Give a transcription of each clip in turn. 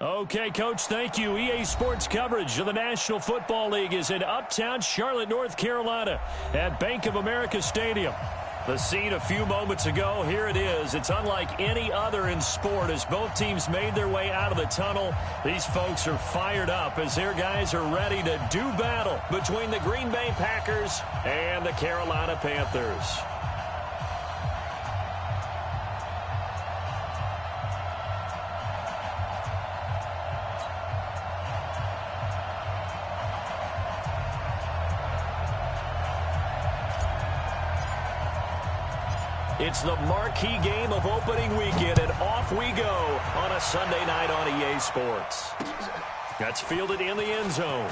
Okay, Coach, thank you. EA Sports coverage of the National Football League is in uptown Charlotte, North Carolina at Bank of America Stadium. The scene a few moments ago, here it is. It's unlike any other in sport as both teams made their way out of the tunnel. These folks are fired up as their guys are ready to do battle between the Green Bay Packers and the Carolina Panthers. It's the marquee game of opening weekend, and off we go on a Sunday night on EA Sports. That's fielded in the end zone.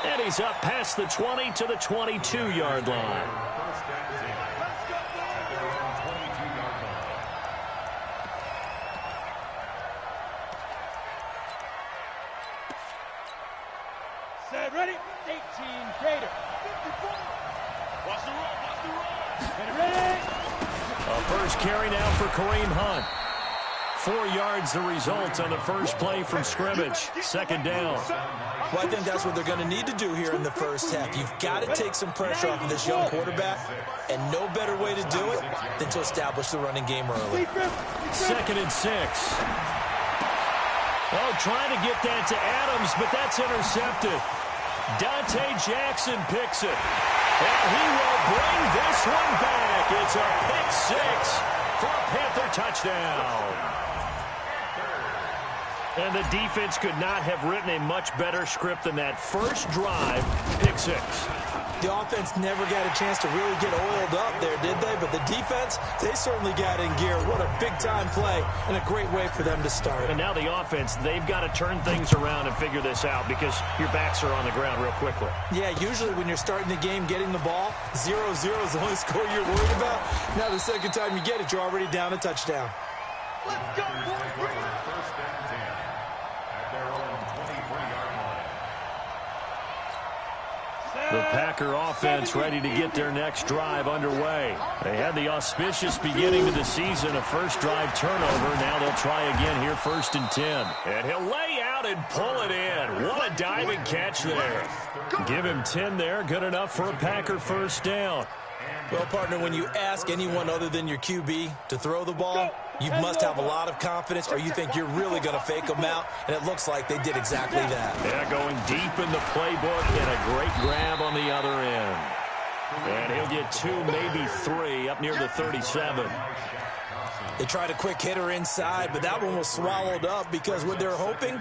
And he's up past the 20 to the 22-yard line. Set, ready? 18, Gator. Watch the run. A first carry now for Kareem Hunt. 4 yards the result on the first play from scrimmage. Second down. Well, I think that's what they're going to need to do here in the first half. You've got to take some pressure off of this young quarterback, and no better way to do it than to establish the running game early. 2nd and 6. Oh, trying to get that to Adams, but that's intercepted. Dante Jackson picks it. And he will bring this one back. It's a pick-6 for a Panther touchdown. And the defense could not have written a much better script than that first drive, pick-6. The offense never got a chance to really get oiled up there, did they? But the defense, they certainly got in gear. What a big-time play and a great way for them to start. And now the offense, they've got to turn things around and figure this out because your backs are on the ground real quickly. Yeah, usually when you're starting the game getting the ball, 0-0 is the only score you're worried about. Now the second time you get it, you're already down a touchdown. Let's go, boys. First down 10 at their own 23-yard line. The Packer offense ready to get their next drive underway. They had the auspicious beginning to the season, a first drive turnover. Now they'll try again here, 1st and 10. And he'll lay out and pull it in. What a diving catch there. Give him 10 there, good enough for a Packer first down. Well, partner, when you ask anyone other than your QB to throw the ball, you must have a lot of confidence or you think you're really going to fake them out, and it looks like they did exactly that. Yeah, going deep in the playbook and a great grab on the other end. And he'll get 2, maybe 3 up near the 37. They tried a quick hitter inside, but that one was swallowed up because what they're hoping,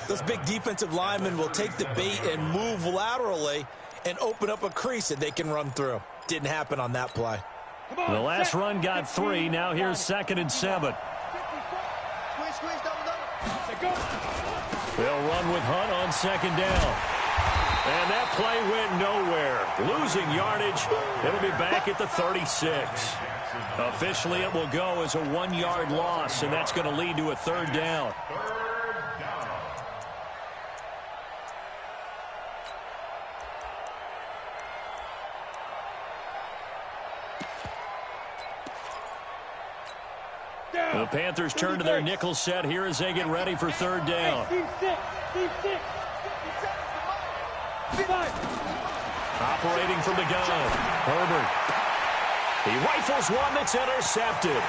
those big defensive linemen will take the bait and move laterally and open up a crease that they can run through. Didn't happen on that play. The last run got 3. Now here's 2nd and 7. They'll run with Hunt on 2nd down. And that play went nowhere. Losing yardage. It'll be back at the 36. Officially, it will go as a 1-yard loss, and that's going to lead to a 3rd down. The Panthers turn to their nickel set here as they get ready for 3rd down. Operating from the gun, Herbert. He rifles one that's intercepted.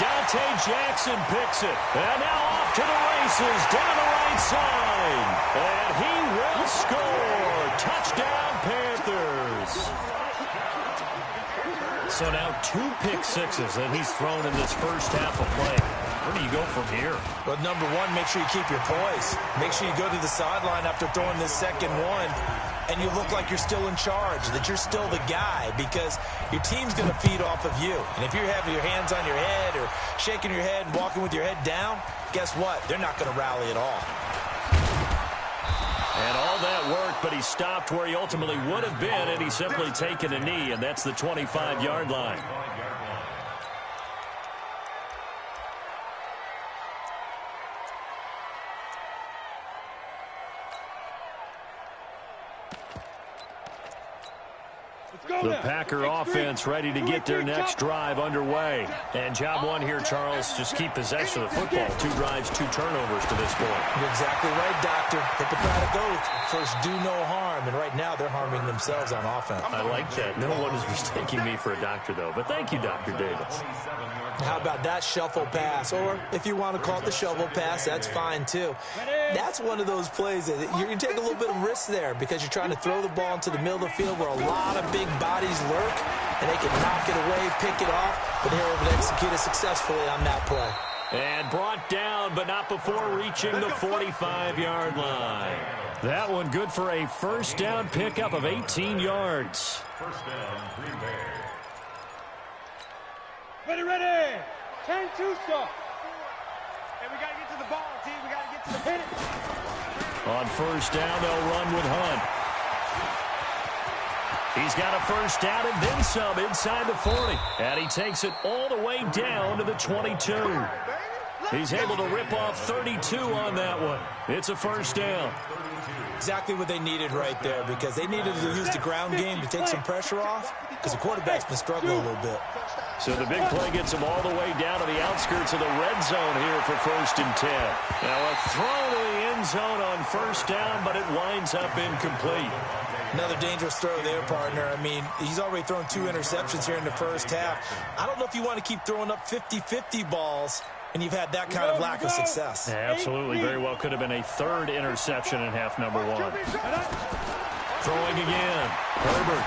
Dante Jackson picks it. And now off to the races down the right side. And he will score. Touchdown, Panthers. So now 2 pick-6s that he's thrown in this first half of play. Where do you go from here? Well, number one, make sure you keep your poise. Make sure you go to the sideline after throwing this second one, and you look like you're still in charge, that you're still the guy, because your team's going to feed off of you. And if you're having your hands on your head or shaking your head and walking with your head down, guess what? They're not going to rally at all. And all that worked, but he stopped where he ultimately would have been, and he's simply taken a knee, and that's the 25-yard line. The Packer offense ready to get their next drive underway. And job one here, Charles, just keep possession of the football. 2 drives, 2 turnovers to this point. You're exactly right, Doctor. Hippocratic oath. First, do no harm. And right now, they're harming themselves on offense. I like that. No one is mistaking me for a doctor, though. But thank you, Dr. Davis. How about that shuffle pass? Or if you want to call it the shovel pass, that's fine, too. That's one of those plays that you take a little bit of risk there because you're trying to throw the ball into the middle of the field where a lot of big bodies lurk, and they can knock it away, pick it off, but they're able to execute it successfully on that play. And brought down, but not before reaching the 45-yard line. That one good for a first down pickup of 18 yards. First down, Green Bay. Ready. 10-2 stop. Hey, we got to get to the ball, team. We got to get to the hit it. On first down, they'll run with Hunt. He's got a first down and then some inside the 40. And he takes it all the way down to the 22. He's able to rip off 32 on that one. It's a first down. Exactly what they needed right there because they needed to use the ground game to take some pressure off because the quarterback's been struggling a little bit. So the big play gets them all the way down to the outskirts of the red zone here for 1st and 10. Now a throw to the end zone on first down, but it winds up incomplete. Another dangerous throw there, partner. I mean, he's already thrown 2 interceptions here in the first half. I don't know if you want to keep throwing up 50-50 balls, and you've had that kind of lack of success. Yeah, absolutely. Very well could have been a 3rd interception in half number 1. Throwing again. Herbert.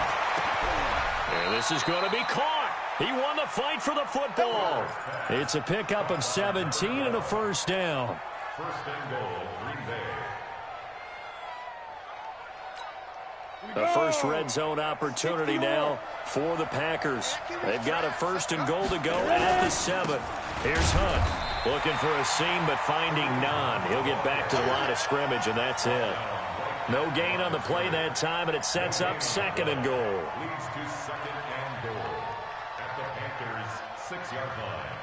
And this is going to be caught. He won the fight for the football. It's a pickup of 17 and a first down. First and goal, Green Bay. The first red zone opportunity now for the Packers. They've got a 1st and goal to go at the 7. Here's Hunt looking for a seam but finding none. He'll get back to the line of scrimmage, and that's it. No gain on the play that time, and it sets up 2nd and goal. Leads to 2nd and goal at the Packers' 6-yard line.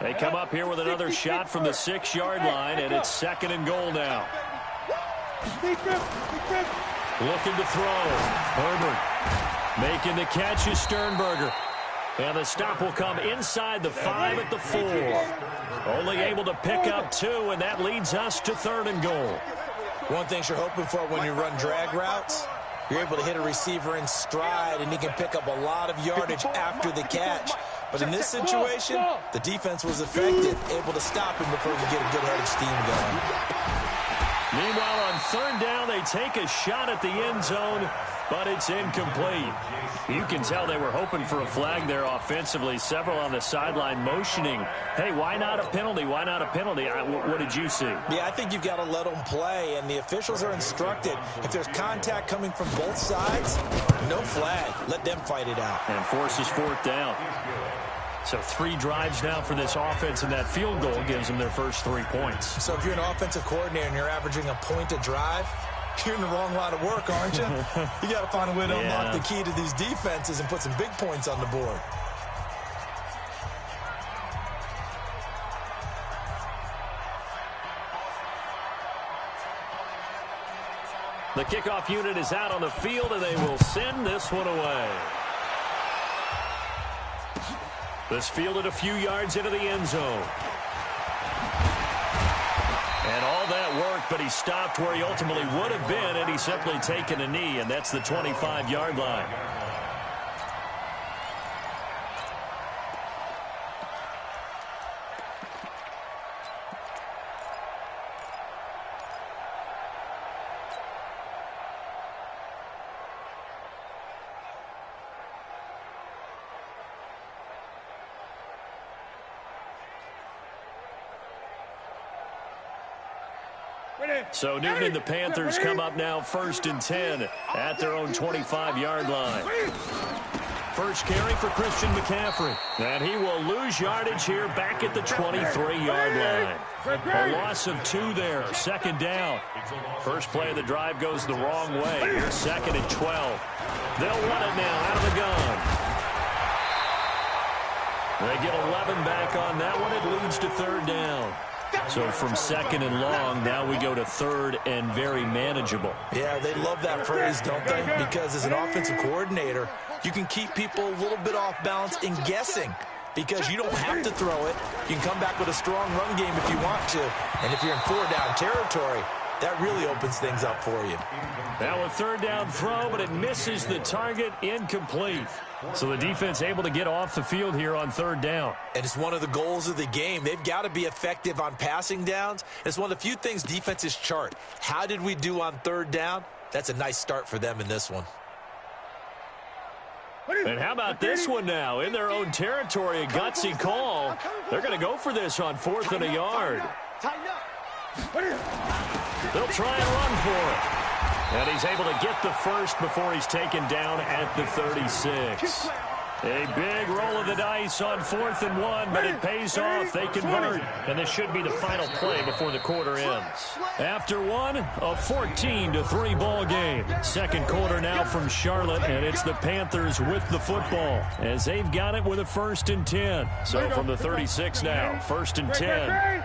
They come up here with another shot from the 6-yard line, and it's 2nd and goal now. Looking to throw. Herbert making the catch is Sternberger. And the stop will come inside the 5 at the 4. Only able to pick up 2, and that leads us to 3rd and goal. One thing you're hoping for when you run drag routes, you're able to hit a receiver in stride, and he can pick up a lot of yardage after the catch. But in this situation, the defense was effective, able to stop him before he could get a good head of steam going. Meanwhile, on 3rd down, they take a shot at the end zone, but it's incomplete. You can tell they were hoping for a flag there offensively. Several on the sideline motioning, hey, why not a penalty? Why not a penalty? What did you see? Yeah, I think you've got to let them play, and the officials are instructed. If there's contact coming from both sides, no flag. Let them fight it out. And forces 4th down. So 3 drives now for this offense, and that field goal gives them their first 3 points. So if you're an offensive coordinator and you're averaging a point a drive, you're in the wrong line of work, aren't you? You got to find a way to unlock the key to these defenses and put some big points on the board. The kickoff unit is out on the field, and they will send this one away. This fielded a few yards into the end zone. And all that worked, but he stopped where he ultimately would have been, and he's simply taken a knee, and that's the 25-yard line. So Newton and the Panthers come up now 1st and 10 at their own 25-yard line. First carry for Christian McCaffrey. And he will lose yardage here back at the 23-yard line. A loss of 2 there. 2nd down. First play of the drive goes the wrong way. Here's 2nd and 12. They'll run it now out of the gun. They get 11 back on that one. It leads to 3rd down. So from second and long, now we go to third and very manageable. Yeah, they love that phrase, don't they? Because as an offensive coordinator, you can keep people a little bit off balance in guessing because you don't have to throw it. You can come back with a strong run game if you want to. And if you're in 4-down territory, that really opens things up for you. Now a third down throw, but it misses the target, incomplete. So the defense able to get off the field here on third down. And it's one of the goals of the game. They've got to be effective on passing downs. It's one of the few things defenses chart. How did we do on third down? That's a nice start for them in this one. And how about this one now? In their own territory, a gutsy call. They're going to go for this on 4th and a yard. They'll try and run for it. And he's able to get the first before he's taken down at the 36. A big roll of the dice on 4th and 1, but it pays off. They convert, and this should be the final play before the quarter ends. After one, a 14-3 ball game. Second quarter now from Charlotte, and it's the Panthers with the football as they've got it with a 1st and 10. So from the 36 now, 1st and 10.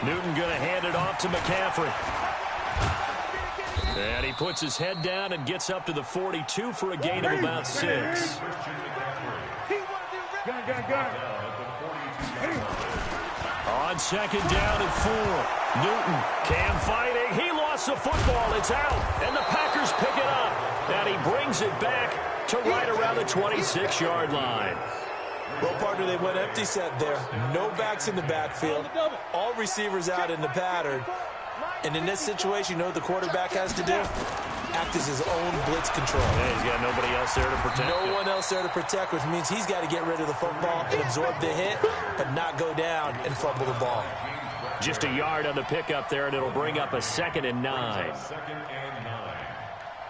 Newton going to hand it off to McCaffrey. And he puts his head down and gets up to the 42 for a gain of about 6. On second down and 4. Newton, Cam fighting. He lost the football. It's out. And the Packers pick it up. And he brings it back to right around the 26-yard line. Well, partner, they went empty set there. No backs in the backfield. All receivers out in the pattern. And in this situation, you know what the quarterback has to do? Act as his own blitz control. Yeah, he's got nobody else there to protect No one else there to protect, which means he's got to get rid of the football and absorb the hit, but not go down and fumble the ball. Just a yard on the pickup there, and it'll bring up a 2nd and 9. 2nd and 9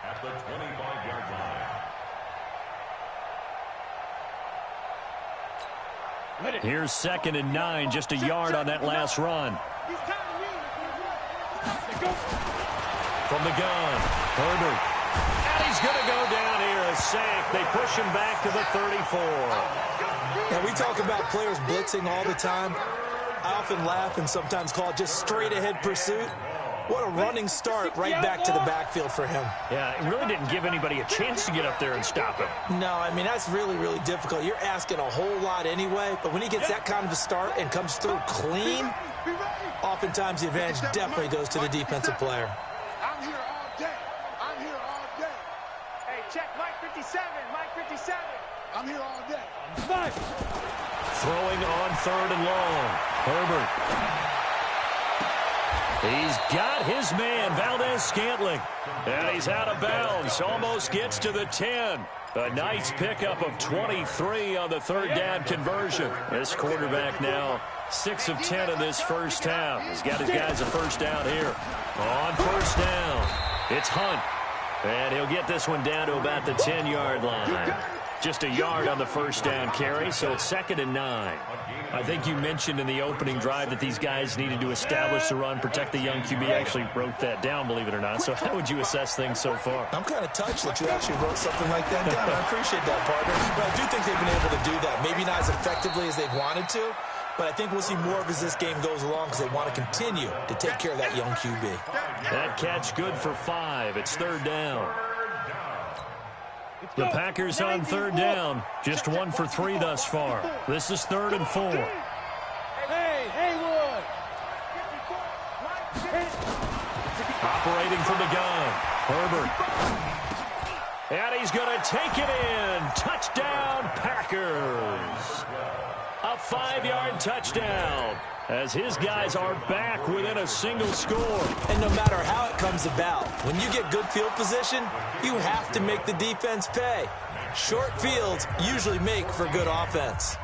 at the 25-yard line. Here's 2nd and 9, just a yard on that last run. From the gun, Herbert. And he's going to go down here, a sack. They push him back to the 34. And we talk about players blitzing all the time. I often laugh and sometimes call it just straight-ahead pursuit. What a running start right back to the backfield for him. Yeah, it really didn't give anybody a chance to get up there and stop him. No, I mean, that's really, really difficult. You're asking a whole lot anyway, but when he gets that kind of a start and comes through clean, oftentimes the advantage definitely goes to the defensive player. I'm here all day. I'm here all day. Hey, check Mike 57. Mike 57. I'm here all day. Mike. Throwing on 3rd and long. Herbert. He's got his man, Valdez-Scantling. And he's out of bounds. Almost gets to the 10. A nice pickup of 23 on the 3rd down conversion. This quarterback now 6 of 10 in this first half. He's got his guys a 1st down here. On 1st down, it's Hunt. And he'll get this one down to about the 10-yard line. Just a yard on the 1st down carry, so it's 2nd and 9. I think you mentioned in the opening drive that these guys needed to establish the run, protect the young QB. I actually wrote that down, believe it or not. So how would you assess things so far? I'm kind of touched that you actually wrote something like that down. I appreciate that, partner. But I do think they've been able to do that. Maybe not as effectively as they've wanted to, but I think we'll see more of as this game goes along because they want to continue to take care of that young QB. That catch good for 5. It's 3rd down. The Packers on 3rd down. Just 1 for 3 thus far. This is 3rd and 4. Hey, Haywood. Operating from the gun. Herbert. And he's going to take it in. Touchdown, Packers. A 5-yard touchdown as his guys are back within a single score. And no matter how it comes about, when you get good field position, you have to make the defense pay. Short fields usually make for good offense.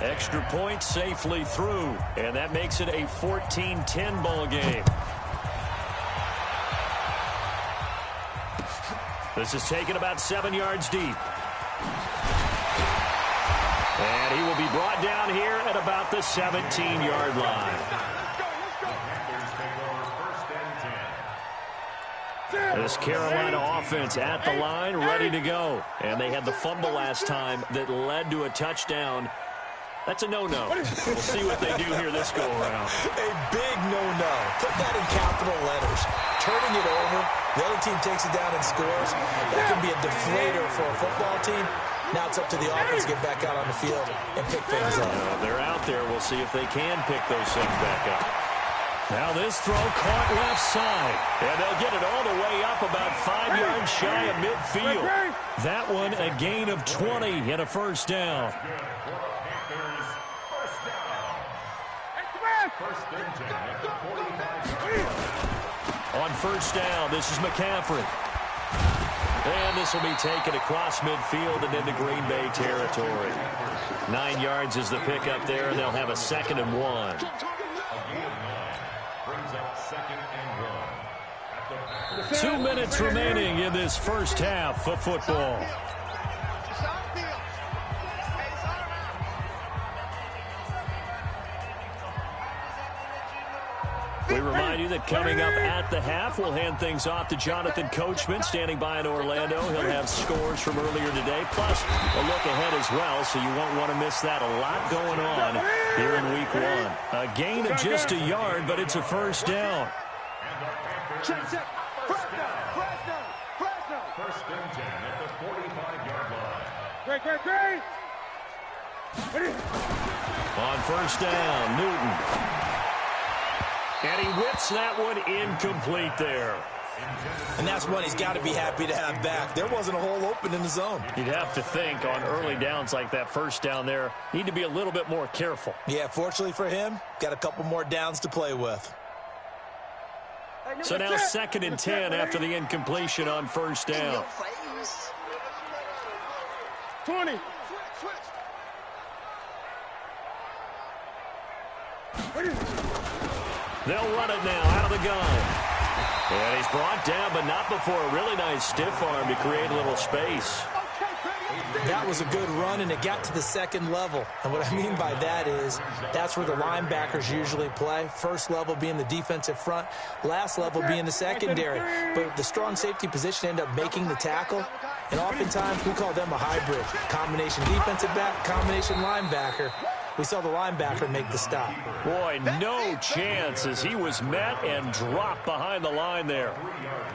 Extra point safely through, and that makes it a 14-10 ball game. This is taken about 7 yards deep. And he will be brought down here at about the 17-yard line. This Carolina offense at the line, ready to go. And they had the fumble last time that led to a touchdown. That's a no-no. We'll see what they do here this go-around. A big no-no. Put that in capital letters. Turning it over, the other team takes it down and scores. That can be a deflator for a football team. Now it's up to the offense to get back out on the field and pick things up. They're out there. We'll see if they can pick those things back up. Now this throw caught left side. And they'll get it all the way up about 5 yards shy of midfield. That one a gain of 20 and a first down. On first down, this is McCaffrey. And this will be taken across midfield and into Green Bay territory. 9 yards is the pickup there, and they'll have a 2nd and 1. Brings up 2nd and 1. 2 minutes remaining in this first half of football. We remind you that coming up at the half, we'll hand things off to Jonathan Coachman, standing by in Orlando. He'll have scores from earlier today, plus a look ahead as well, so you won't want to miss that. A lot going on here in Week 1. A gain of just a yard, but it's a first down. Check. First down. First and 10 at the 45-yard line. Great. On first down, Newton. And he whips that one incomplete there. And that's one he's got to be happy to have back. There wasn't a hole open in the zone. You'd have to think on early downs like that first down there, need to be a little bit more careful. Yeah, fortunately for him, got a couple more downs to play with. So now 2nd and 10 after the incompletion on first down. 20. They'll run it now out of the gun. And he's brought down, but not before a really nice stiff arm to create a little space. That was a good run, and it got to the 2nd level. And what I mean by that is that's where the linebackers usually play. First level being the defensive front, last level being the secondary. But the strong safety position ended up making the tackle. And oftentimes we call them a hybrid. Combination defensive back, combination linebacker. We saw the linebacker make the stop. Boy, no chance as he was met and dropped behind the line there.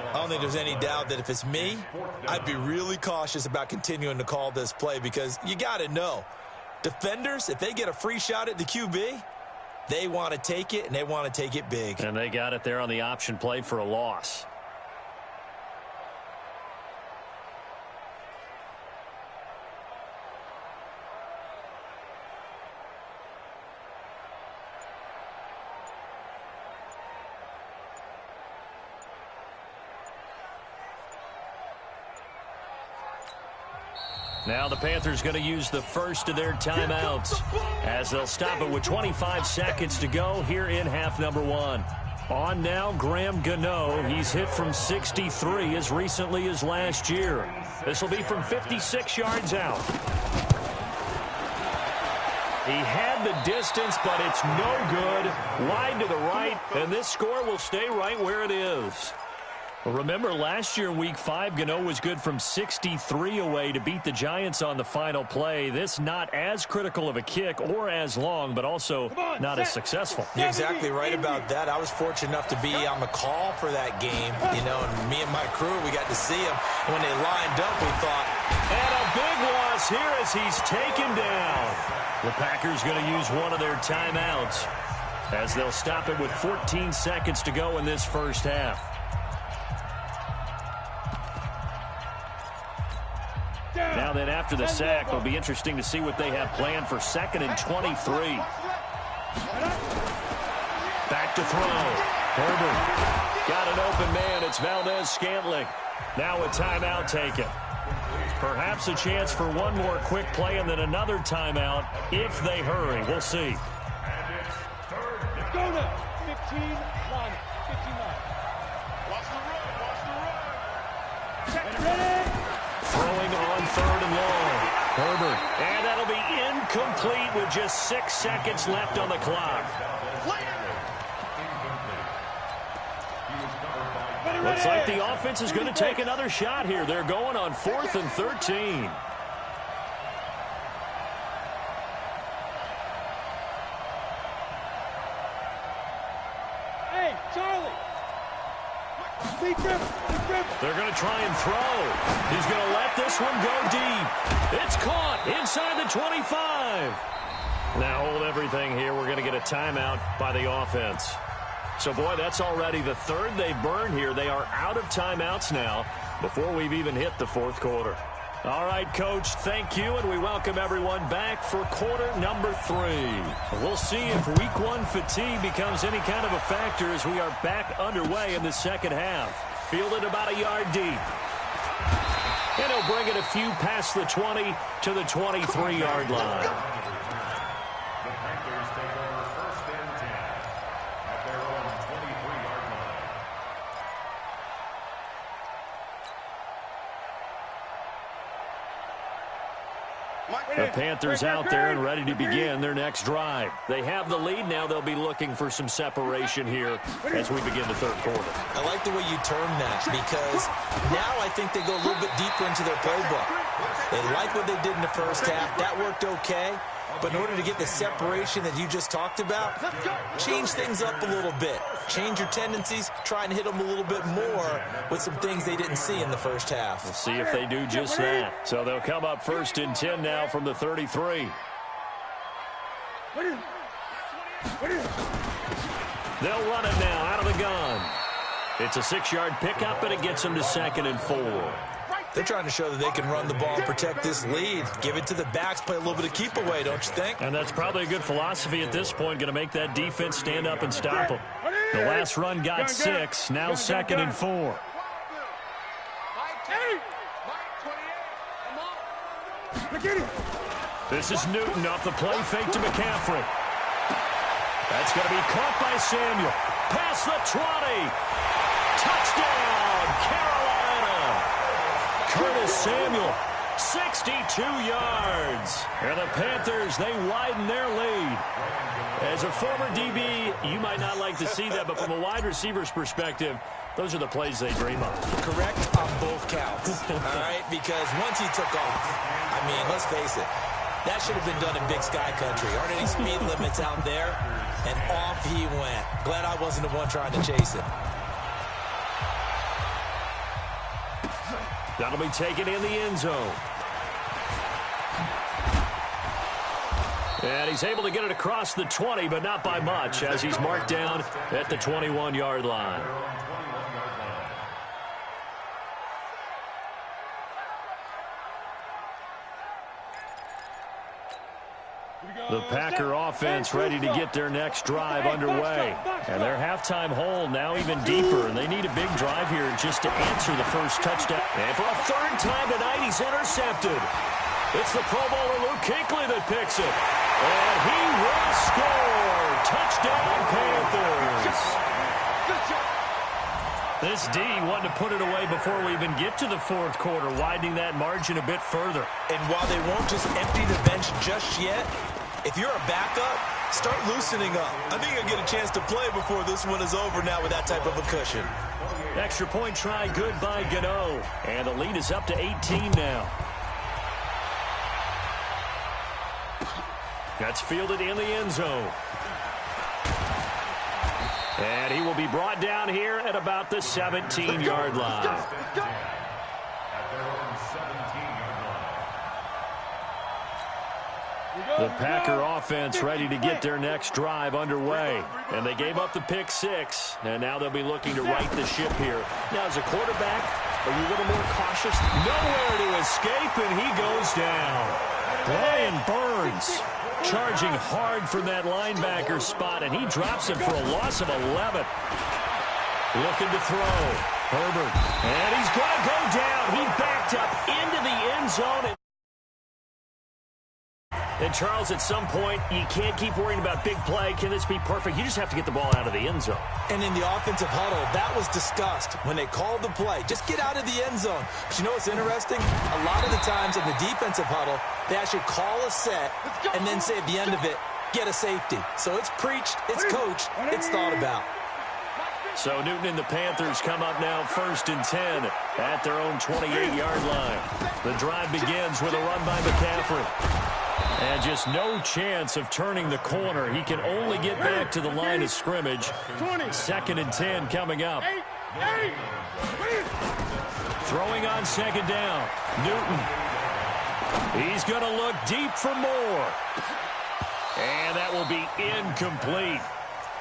I don't think there's any doubt that if it's me, I'd be really cautious about continuing to call this play because you got to know, defenders, if they get a free shot at the QB, they want to take it, and they want to take it big. And they got it there on the option play for a loss. Now the Panthers going to use the first of their timeouts as they'll stop it with 25 seconds to go here in half number 1. On now, Graham Gano. He's hit from 63 as recently as last year. This will be from 56 yards out. He had the distance, but it's no good. Wide to the right, and this score will stay right where it is. Remember, last year, Week 5, Gano was good from 63 away to beat the Giants on the final play. This not as critical of a kick or as long, but also not as successful. You're exactly right about that. I was fortunate enough to be on the call for that game, and me and my crew, we got to see him. When they lined up, we thought. And a big loss here as he's taken down. The Packers going to use one of their timeouts as they'll stop it with 14 seconds to go in this first half. Now then, after the sack, it'll be interesting to see what they have planned for 2nd and 23. Back to throw. Herbert got an open man. It's Valdez-Scantling. Now a timeout taken. Perhaps a chance for one more quick play and then another timeout if they hurry. We'll see. Go now. 15 line. 15 line. Watch the run. Ready. Throwing on 3rd and long. Herbert. And that'll be incomplete with just 6 seconds left on the clock. Looks like the offense is going to take another shot here. They're going on 4th and 13. Hey, Charlie. They're going to try and throw. He's going to let this one go deep. It's caught inside the 25. Now hold everything here. We're going to get a timeout by the offense. So, boy, that's already the third they've burned here. They are out of timeouts now before we've even hit the 4th quarter. All right, Coach, thank you, and we welcome everyone back for quarter number 3. We'll see if Week 1 fatigue becomes any kind of a factor as we are back underway in the second half. Fielded about a yard deep. And he'll bring it a few past the 20 to the 23-yard line. The Panthers take over 1st and 10 at their own 23-yard line. The Panthers out there and ready to begin their next drive. They have the lead. Now they'll be looking for some separation here as we begin the 3rd quarter. I like the way you term that because now I think they go a little bit deeper into their playbook. They like what they did in the first half. That worked okay. But in order to get the separation that you just talked about, change things up a little bit. Change your tendencies. Try and hit them a little bit more with some things they didn't see in the first half. We'll see if they do just that. So they'll come up 1st and 10 now from the 33. They'll run it now out of the gun. It's a 6-yard pickup, and it gets them to 2nd and 4. They're trying to show that they can run the ball and protect this lead. Give it to the backs, play a little bit of keep away, don't you think? And that's probably a good philosophy at this point, going to make that defense stand up and stop them. The last run got 6, now 2nd and 4. This is Newton off the play fake to McCaffrey. That's going to be caught by Samuel. Past the 20. Touchdown, Carolina. Curtis Samuel, 62 yards. And the Panthers, they widen their lead. As a former DB, you might not like to see that, but from a wide receiver's perspective, those are the plays they dream of. Correct on both counts, all right? Because once he took off, I mean, let's face it, that should have been done in Big Sky Country. Aren't any speed limits out there? And off he went. Glad I wasn't the one trying to chase it. That'll be taken in the end zone. And he's able to get it across the 20, but not by much, as he's marked down at the 21-yard line. The Packer offense ready to get their next drive underway. And their halftime hole now even deeper, and they need a big drive here just to answer the first touchdown. And for a 3rd time tonight, he's intercepted. It's the Pro Bowler Luke Kuechly that picks it. And he will score. Touchdown, Panthers. This D wanted to put it away before we even get to the 4th quarter, widening that margin a bit further. And while they won't just empty the bench just yet, if you're a backup, start loosening up. I think you'll get a chance to play before this one is over now with that type of a cushion. Extra point try good by Gano. And the lead is up to 18 now. That's fielded in the end zone. And he will be brought down here at about the 17-yard line. The Packer offense ready to get their next drive underway. And they gave up the pick-6, and now they'll be looking to right the ship here. Now, as a quarterback, are you a little more cautious? Nowhere to escape, and he goes down. Brian Burns charging hard from that linebacker spot, and he drops him for a loss of 11. Looking to throw. Herbert, and he's going to go down. He backed up into the end zone. And Charles, at some point, you can't keep worrying about big play. Can this be perfect? You just have to get the ball out of the end zone. And in the offensive huddle, that was discussed when they called the play. Just get out of the end zone. But you know what's interesting? A lot of the times in the defensive huddle, they actually call a set and then say at the end of it, get a safety. So it's preached, it's coached, it's thought about. So Newton and the Panthers come up now 1st and 10 at their own 28-yard line. The drive begins with a run by McCaffrey. And just no chance of turning the corner. He can only get back to the line of scrimmage. 2nd and 10 coming up. Throwing on 2nd down. Newton. He's going to look deep for more. And that will be incomplete.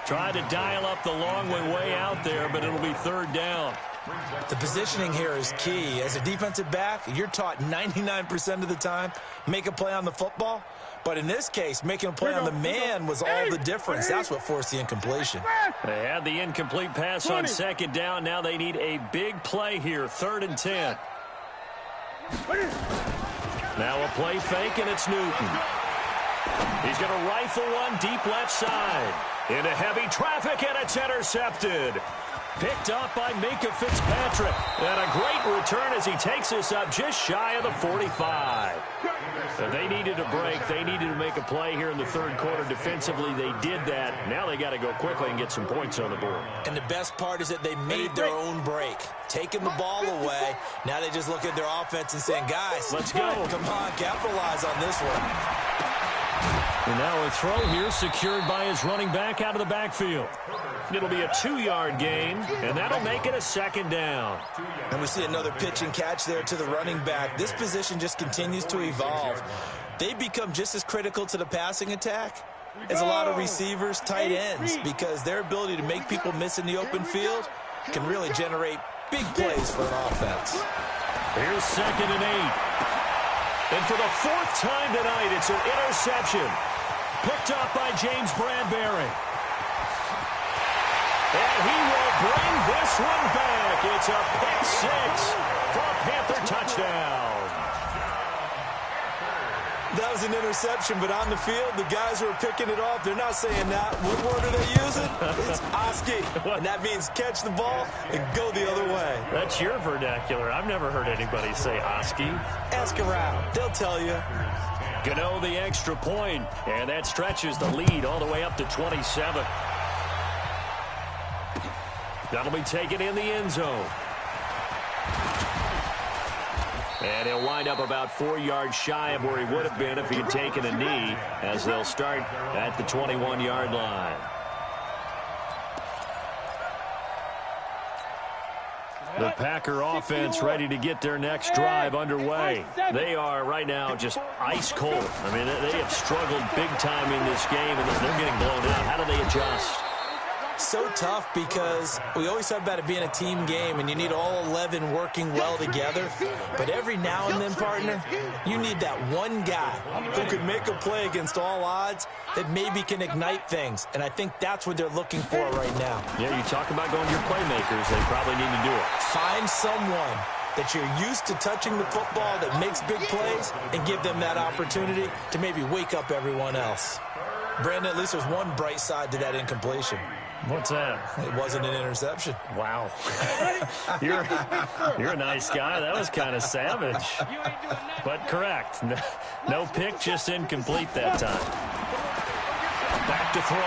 Tried to dial up the long way out there, but it'll be 3rd down. The positioning here is key. As a defensive back, you're taught 99% of the time, make a play on the football. But in this case, making a play on the man was all the difference. That's what forced the incompletion. They had the incomplete pass on 2nd down. Now they need a big play here, 3rd and 10. Now a play fake, and it's Newton. He's going to rifle one deep left side. Into heavy traffic, and it's intercepted. Picked up by Minkah Fitzpatrick. And a great return as he takes us up just shy of the 45. So they needed a break. They needed to make a play here in the 3rd quarter. Defensively, they did that. Now they got to go quickly and get some points on the board. And the best part is that they made their own break. Taking the ball away. Now they just look at their offense and saying, guys, let's go. Come on, capitalize on this one. And now a throw here secured by his running back out of the backfield. It'll be a 2-yard gain, and that'll make it a 2nd down. And we see another pitch and catch there to the running back. This position just continues to evolve. They become just as critical to the passing attack as a lot of receivers, tight ends, because their ability to make people miss in the open field can really generate big plays for an offense. Here's 2nd and 8. And for the 4th time tonight, it's an interception. Picked up by James Bradbury. And he will bring this one back. It's a pick 6 for a Panther touchdown. That was an interception, but on the field, the guys who are picking it off, they're not saying that. What word are they using? It's Oski. And that means catch the ball and go the other way. That's your vernacular. I've never heard anybody say Oski. Ask around. They'll tell you. Gano the extra point, and that stretches the lead all the way up to 27. That'll be taken in the end zone. And he'll wind up about 4 yards shy of where he would have been if he had taken a knee, as they'll start at the 21-yard line. The Packer offense ready to get their next drive underway. They are right now just ice cold. I mean, they have struggled big time in this game, and they're getting blown out. How do they adjust? So tough because we always talk about it being a team game and you need all 11 working well together. But every now and then, partner, you need that one guy who can make a play against all odds that maybe can ignite things. And I think that's what they're looking for right now. Yeah, you talk about going to your playmakers. They probably need to do it. Find someone that you're used to touching the football that makes big plays and give them that opportunity to maybe wake up everyone else. Brandon, at least there's one bright side to that incompletion. What's that? It wasn't an interception. Wow. You're a nice guy. That was kind of savage. But correct. No pick, just incomplete that time. Back to throw.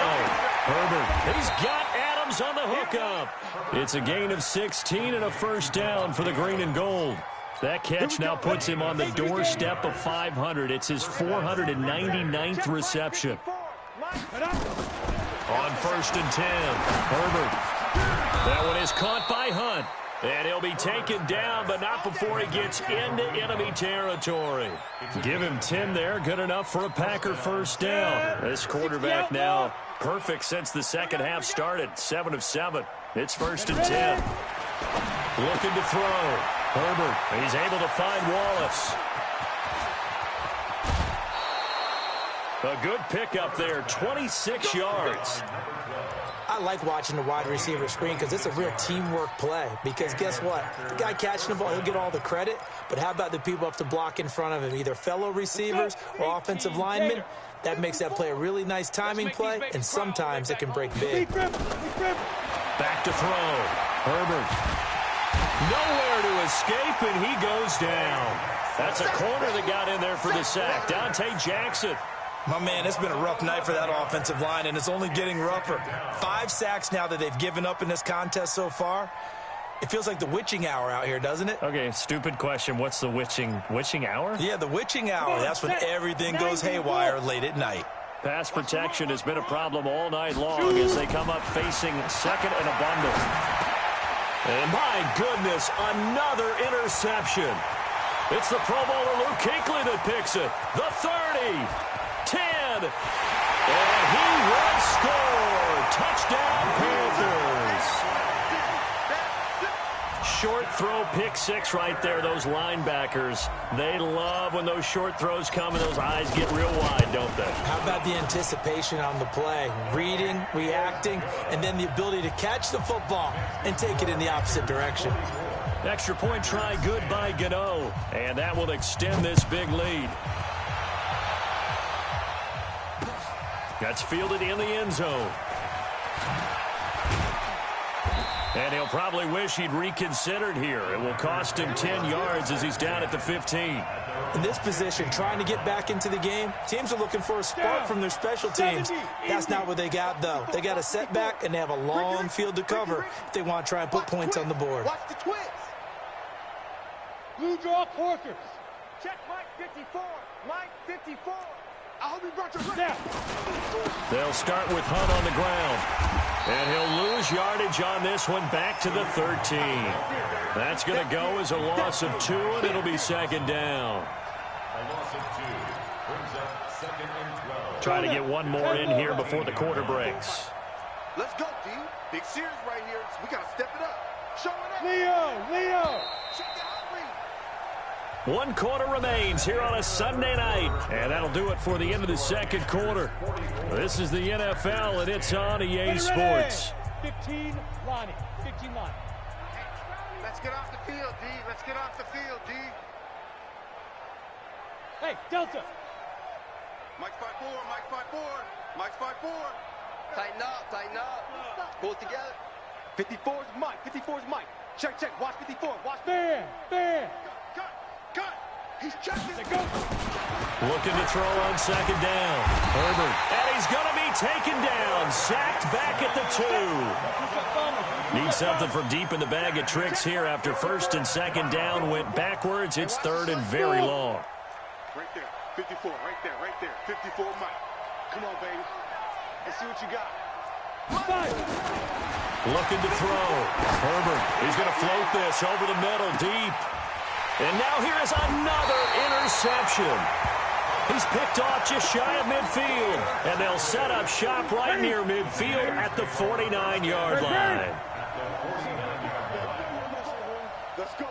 Herbert. He's got Adams on the hookup. It's a gain of 16 and a 1st down for the green and gold. That catch now puts him on the doorstep of 500. It's his 499th reception. On 1st and 10, Herbert. That one is caught by Hunt. And he'll be taken down, but not before he gets into enemy territory. Give him 10 there. Good enough for a Packer 1st down. This quarterback now perfect since the second half started. 7 of 7. It's 1st and 10. Looking to throw. Herbert. He's able to find Wallace. A good pickup there, 26 yards. I like watching the wide receiver screen because it's a real teamwork play. Because guess what? The guy catching the ball, he'll get all the credit. But how about the people up to block in front of him, either fellow receivers or offensive linemen? That makes that play a really nice timing play, and sometimes it can break big. Back to throw. Herbert. Nowhere to escape, and he goes down. That's a corner that got in there for the sack. Dante Jackson. My man, it's been a rough night for that offensive line, and it's only getting rougher. 5 sacks now that they've given up in this contest so far. It feels like the witching hour out here, doesn't it? Okay, stupid question. What's the witching hour? Yeah, the witching hour. That's when everything goes haywire late at night. Pass protection has been a problem all night long as they come up facing second and abundant. And my goodness, another interception. It's the Pro Bowler Luke Kuechly that picks it. The 30, 10, and he will score. Touchdown, Panthers. Short throw, pick 6 right there. Those linebackers, they love when those short throws come and those eyes get real wide, don't they? How about the anticipation on the play? Reading, reacting, and then the ability to catch the football and take it in the opposite direction. Extra point try good by Gano, and that will extend this big lead. That's fielded in the end zone. And he'll probably wish he'd reconsidered here. It will cost him 10 yards as he's down at the 15. In this position, trying to get back into the game, teams are looking for a spark from their special teams. That's not what they got, though. They got a setback, and they have a long field to cover if they want to try and put points on the board. Watch the twins. Blue draw quarters. Check Mike 54. Mike 54. I hope he brought your snap. They'll start with Hunt on the ground. And he'll lose yardage on this one back to the 13. That's going to go as a loss of 2, and it'll be second down. A loss of 2 brings up second and 12. Try to get one more in here before the quarter breaks. Let's go, D. Big series right here. We got to step it up. Show it up. Leo. Check it out. 1 quarter remains here on a Sunday night. And that'll do it for the end of the second quarter. This is the NFL, and it's on EA Sports. 15, Lonnie. 15, Lonnie. Let's get off the field, D. Let's get off the field, D. Hey, Delta. Mike 5-4, Mike 5-4. Mike 5-4. Tighten up, tighten up. Pull it together. 54 is Mike. 54 is Mike. Check, check. Watch 54. Watch. Bam. Cut. He's checking. Go. Looking to throw on second down. Herbert. And he's going to be taken down. Sacked back at the 2. Need something from deep in the bag of tricks here after first and second down went backwards. It's third and very long. Right there. 54. Right there. 54 Mike. Come on, baby. Let's see what you got. Looking to throw. Herbert. He's going to float this over the middle deep. And now here is another interception. He's picked off just shy of midfield. And they'll set up shop right near midfield at the 49-yard line. Let's go.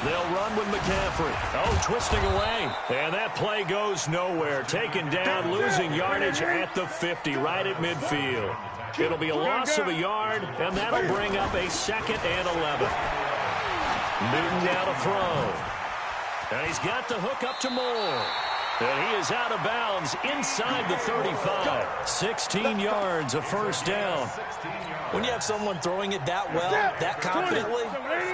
They'll run with McCaffrey. Oh, twisting away. And that play goes nowhere. Taken down, losing yardage at the 50, right at midfield. It'll be a loss of a yard, and that'll bring up a second and 11. Newton now to throw. And he's got the hook up to Moore. And he is out of bounds inside the 35. 16 yards, a first down. When you have someone throwing it that well, that confidently,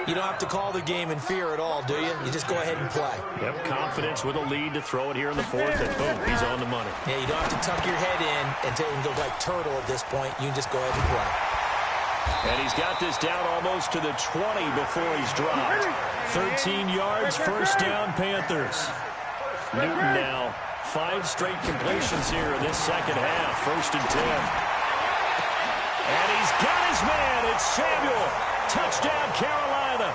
you don't have to call the game in fear at all, do you? You just go ahead and play. Yep, confidence with a lead to throw it here in the fourth, and boom, he's on the money. Yeah, you don't have to tuck your head in and look like turtle at this point. You can just go ahead and play. And he's got this down almost to the 20 before he's dropped. 13 yards, first down, Panthers. Newton now, 5 straight completions here in this second half, first and 10. And he's got his man, it's Samuel. Touchdown, Carolina.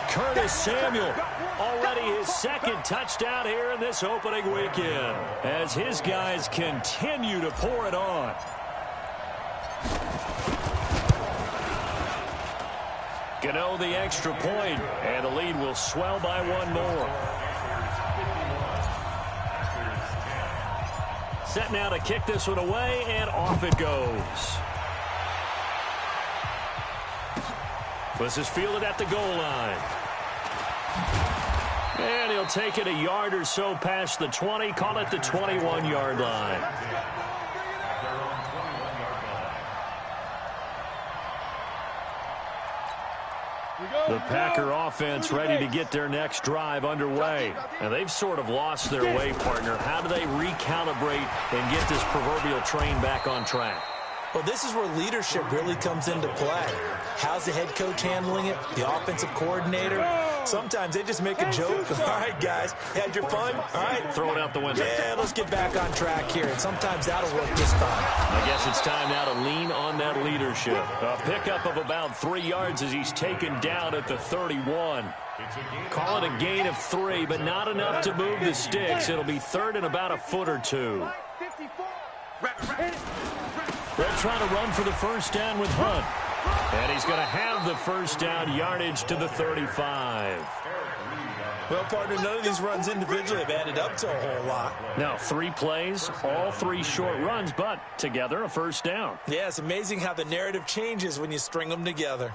Curtis Samuel, already his second touchdown here in this opening weekend, as his guys continue to pour it on. Gano the extra point, and the lead will swell by 1 more. Set now to kick this one away, and off it goes. This is fielded at the goal line. And he'll take it a yard or so past the 20, call it the 21-yard line. The Packer offense ready to get their next drive underway. And they've sort of lost their way, partner. How do they recalibrate and get this proverbial train back on track? Well, this is where leadership really comes into play. How's the head coach handling it? The offensive coordinator? Sometimes they just make a joke. All right, guys, had your fun? All right. Throw it out the window. Yeah, let's get back on track here. And sometimes that'll work just fine. I guess it's time now to lean on that leadership. A pickup of about 3 yards as he's taken down at the 31. Call it a gain of 3, but not enough to move the sticks. It'll be third and about a foot or two. They'll try to run for the first down with Hunt. And he's going to have the first down yardage to the 35. Well, partner, none of these runs individually have added up to a whole lot. Now, 3 plays, all 3 short runs, but together a first down. Yeah, it's amazing how the narrative changes when you string them together.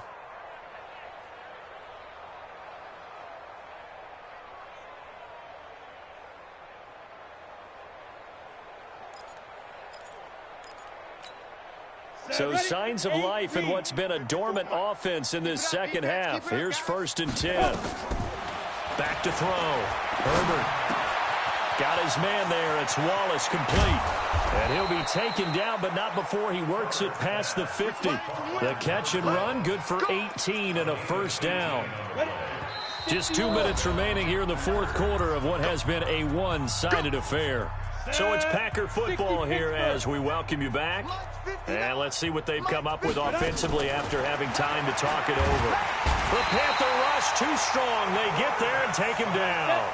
So signs of life in what's been a dormant offense in this second half. Here's 1st and 10. Back to throw. Herbert got his man there. It's Wallace complete. And he'll be taken down, but not before he works it past the 50. The catch and run, good for 18 and a first down. Just 2 minutes remaining here in the fourth quarter of what has been a one-sided affair. So it's Packer football here as we welcome you back. And let's see what they've come up with offensively after having time to talk it over. The Panther rush too strong. They get there and take him down.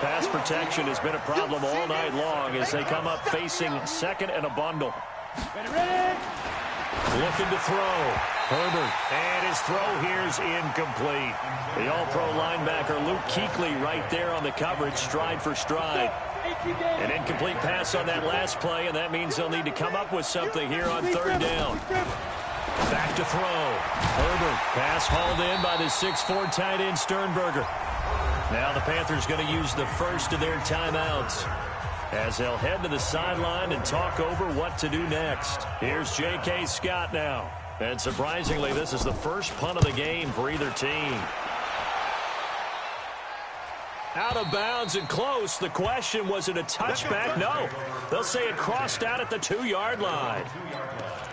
Pass protection has been a problem all night long as they come up facing second and a bundle. Looking to throw. Herbert. And his throw here's incomplete. The all-pro linebacker Luke Kuechly right there on the coverage, stride for stride. An incomplete pass on that last play, and that means they'll need to come up with something here on third down. Back to throw. Herbert. Pass hauled in by the 6'4" tight end Sternberger. Now the Panthers going to use the first of their timeouts as they'll head to the sideline and talk over what to do next. Here's J.K. Scott now. And surprisingly, this is the first punt of the game for either team. Out of bounds and close. The question, was it a touchback? No. They'll say it crossed out at the 2-yard line.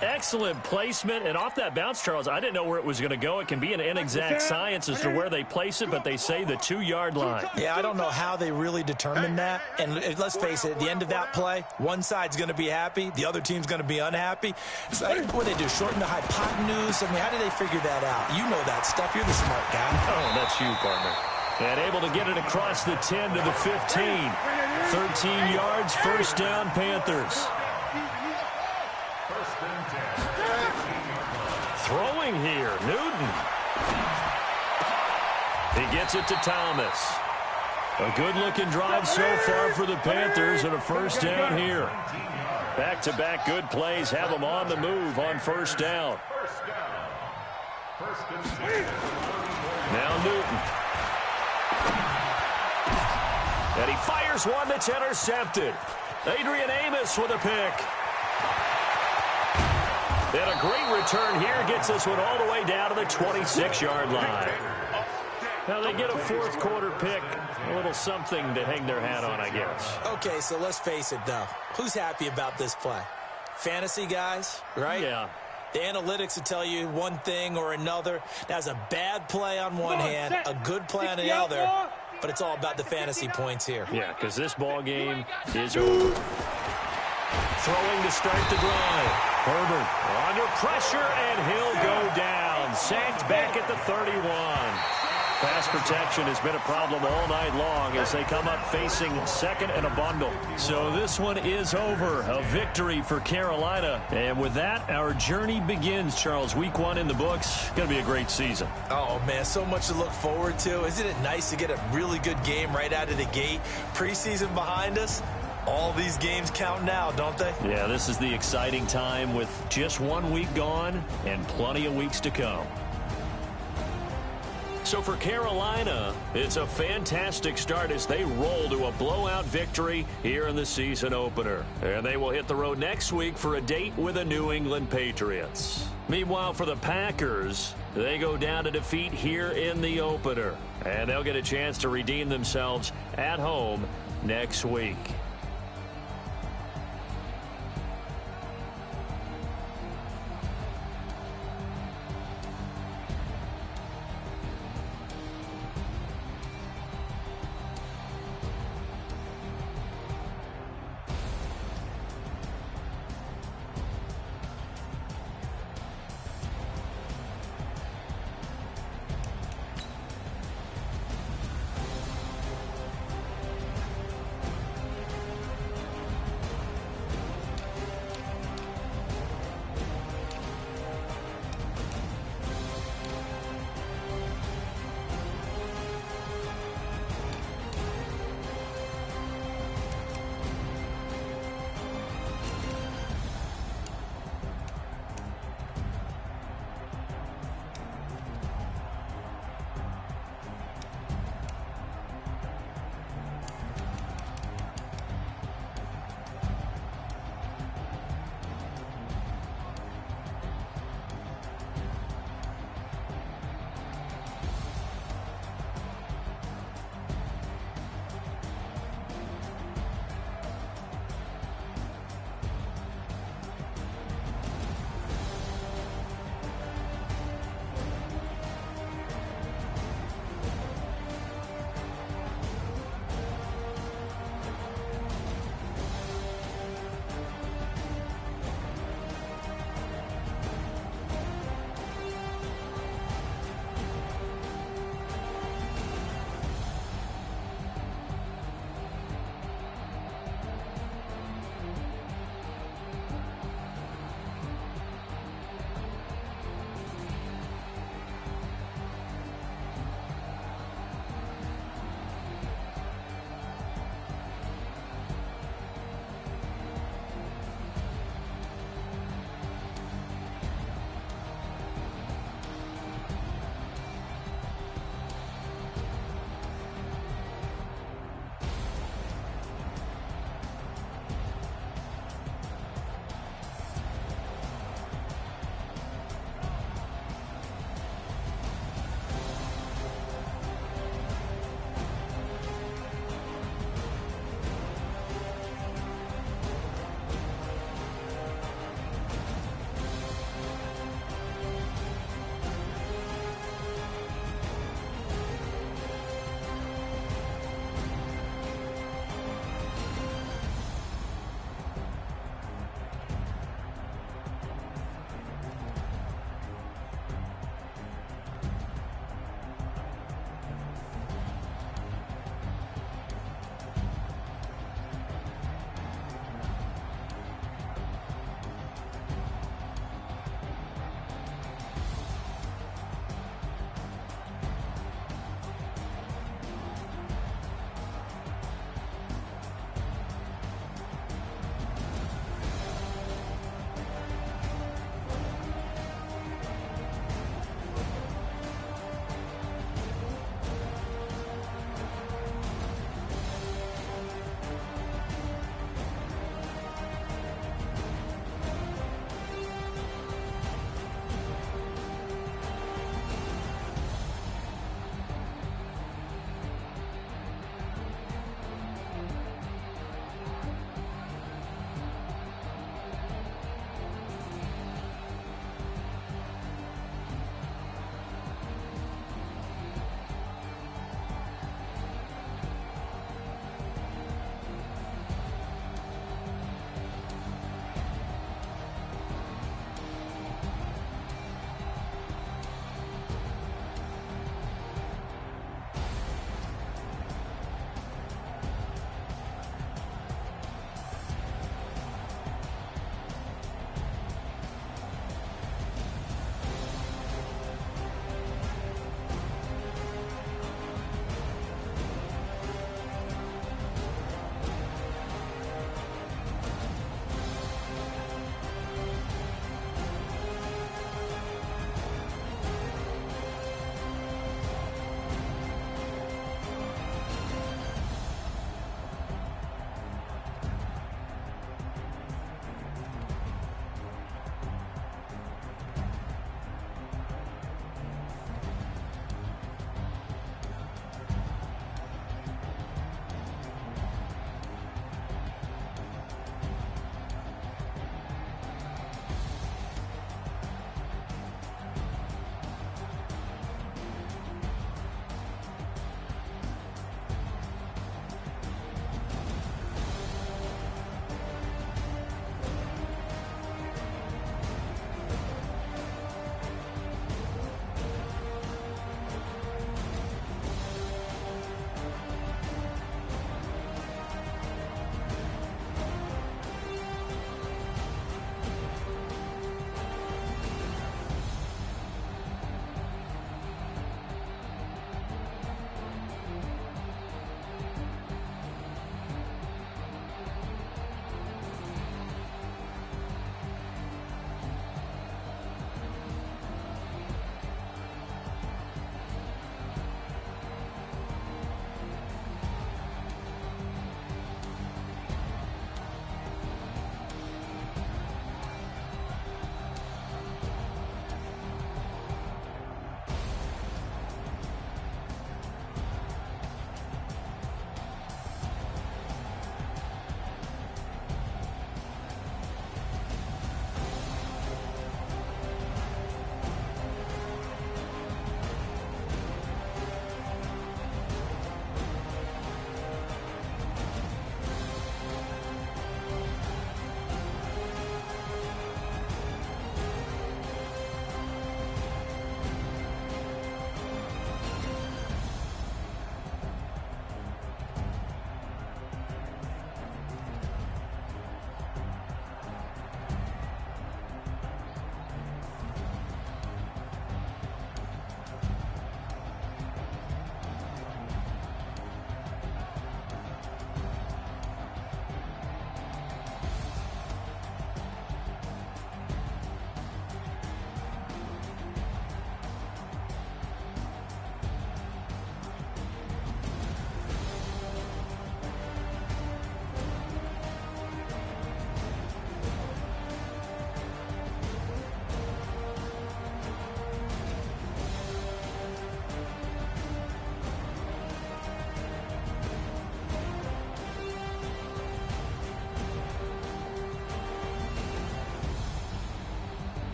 Excellent placement. And off that bounce, Charles, I didn't know where it was going to go. It can be an inexact science as to where they place it, but they say the 2-yard line. Yeah, I don't know how they really determined that. And let's face it, at the end of that play, one side's going to be happy, the other team's going to be unhappy. It's like, what do they do, shorten the hypotenuse? I mean, how do they figure that out? You know that stuff. You're the smart guy. Oh, that's you, partner. And able to get it across the 10 to the 15. 13 yards, first down, Panthers. Throwing here, Newton. He gets it to Thomas. A good-looking drive so far for the Panthers and a first down here. Back-to-back good plays have them on the move on first down. Now Newton. And he fires one that's intercepted. Adrian Amos with a pick. And a great return here gets this one all the way down to the 26-yard line. Now they get a fourth quarter pick, a little something to hang their hat on, I guess. Okay, so let's face it, though. Who's happy about this play? Fantasy guys, right? Yeah. The analytics will tell you one thing or another. That's a bad play on one hand, a good play on the other, but it's all about the fantasy points here. Yeah, because this ball game is over. Throwing to start the drive. Herbert under pressure, and he'll go down. Sacked back at the 31. Pass protection has been a problem all night long as they come up facing second and a bundle. So this one is over. A victory for Carolina. And with that, our journey begins, Charles. Week 1 in the books. Going to be a great season. Oh, man, so much to look forward to. Isn't it nice to get a really good game right out of the gate? Preseason behind us. All these games count now, don't they? Yeah, this is the exciting time with just 1 week gone and plenty of weeks to come. So for Carolina, it's a fantastic start as they roll to a blowout victory here in the season opener. And they will hit the road next week for a date with the New England Patriots. Meanwhile, for the Packers, they go down to defeat here in the opener. And they'll get a chance to redeem themselves at home next week.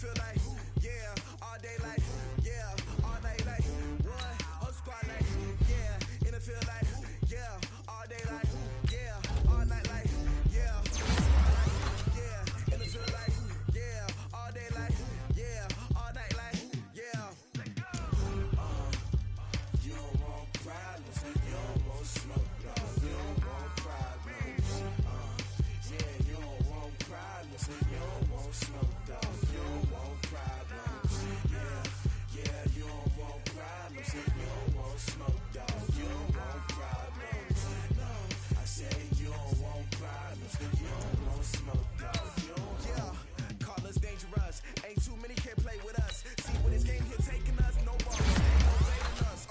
feel like, yeah, all day like, yeah, all night like, what? Whole squad like, yeah, in the feel like, yeah, all day like, yeah, all night like, yeah, yeah, in the feel like, yeah, all day like, yeah, all night like, yeah. You don't want problems, you don't want smoke, no, you don't want problems. Yeah, you don't want problems, you don't want smoke, dog, you don't want problems. Yeah, you don't want problems, you don't want smoke, dog, you don't want problems. No, I say you don't want problems, you don't want smoke, dog, you don't want. Yeah, call us dangerous, ain't too many can play with us. See where this game here taking us, no ball, ain't no dating us.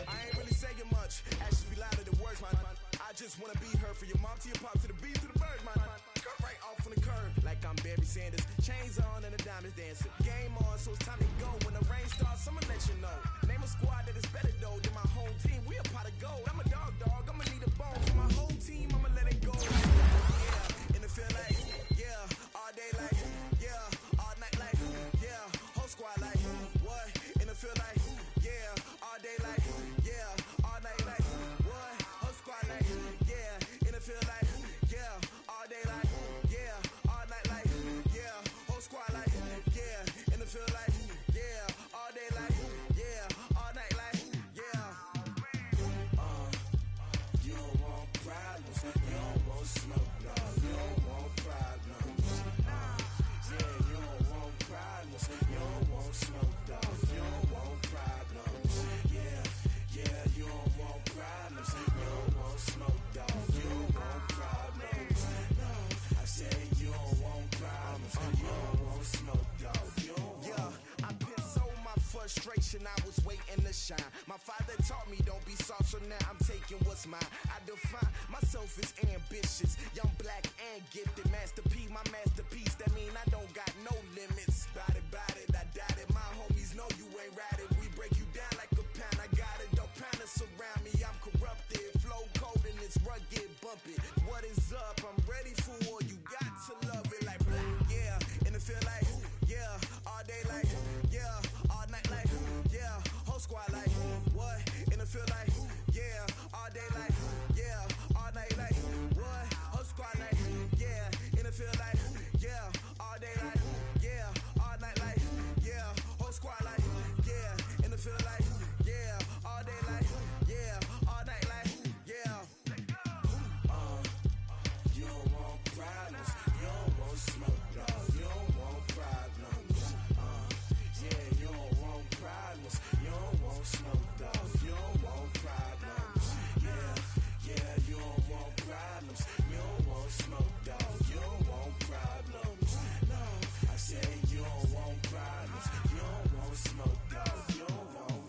I ain't really saying much, actions be louder than words, man. I just wanna be heard, for your mom to your pop to the beat to the bird, man. Cut right off on the curb, like I'm Barry Sanders. Chains on and the diamonds dancing. Game on, so it's time to go. When the rain starts, I'ma let you know. Name a squad that is better though than my home team. We a pot of gold. I'm a dog, I'ma need a bone for my whole team. I'ma let it go. Yeah, in the feel like, yeah, all day like, yeah, all night like, yeah, whole squad like, what? In the feel like, yeah, all day like, yeah, all night like, what? Whole squad like, yeah, in the feel like, yeah, all day like, yeah, all night like, yeah, whole squad like, yeah, in the feel like, yeah, all day like, yeah, all night like, yeah. You don't want problems, you don't want smoke, no, you don't want problems. Yeah, you don't want problems, you don't want smoke, dog, you don't want problems. Yeah, you don't want problems, you don't want smoke, dog, you don't want problems. No, I say you don't want problems, you don't want smoke, dog, you don't want. Yeah, I pissed so my frustration, I was waiting to shine. My father taught me don't be soft, so now I'm taking what's mine. I define myself as ambitious, young, black, and gifted. Master P, my masterpiece, that mean I don't got no limits. Bout it, I doubt it. My homies know you ain't ratted. We break you down like a pound. I got it, don't pound us around me. I'm corrupted, flow cold and it's rugged, bumpy. What is up? I'm ready for war. You got to love it like black. Yeah, and it feel like, yeah, all day like, yeah, all night like, yeah, whole squad like, what? And it feel like, yeah, all day like, yeah, all night like, what? Whole squad like, yeah, and it feel like, yeah, all day like, yeah, all night like, yeah, whole squad like, yeah, and it feel like, yeah, all day like, yeah, all night like, yeah. You don't want problems, you don't want smoke, dog, you don't want problems. Yeah, you don't want problems, you don't want smoke, dog, you don't want problems. Yeah, you don't want problems, you don't want smoke, dog, you don't want problems. No, I say you don't want problems, you don't want smoke, dog, you don't want.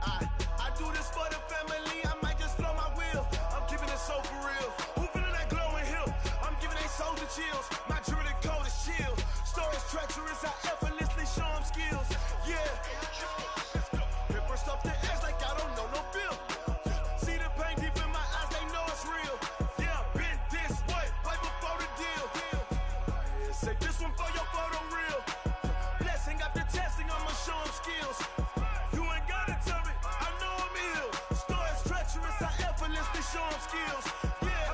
I do this for the family, I might just blow my wheel. I'm keeping it so for real. Who feeling that glowing hill? I'm giving they souls the chills. My jewelry cold as chill. Stories treacherous, I effortlessly show them skills. Yeah. Paper stuff the edge like I don't know no bill. See the pain deep in my eyes, they know it's real. Yeah, been this way, right before the deal. Say this one for your photo reel. Blessing after testing, I'ma show them skills. You ain't gotta tell me, I know I'm ill. Stories treacherous, I effortlessly show them skills. Yeah,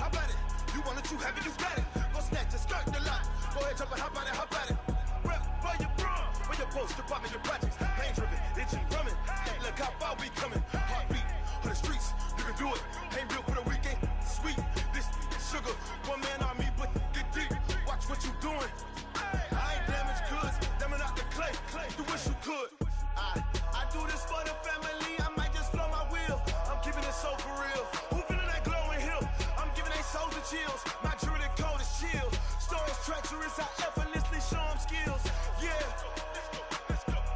how about it? You want it, you have it, you got it. Go snatch it, skirt the lot. Go ahead, jump it, how about it? Rep for your bro, for your post, your your projects. Pain driven, itching, drumming. Look how far we coming. Heartbeat on the streets, you can do it. Ain't real for the weekend, sweet. This sugar, one man army, but get deep. Watch what you doing. I ain't damaged goods, damn it out the clay. You wish you could. I do this for the family, I might just blow my wheel. I'm keeping it so for real. Who feeling that glowing hill? I'm giving they souls the chills. My jewelry cold as chill. Stories treacherous, I effortlessly show them skills. Yeah.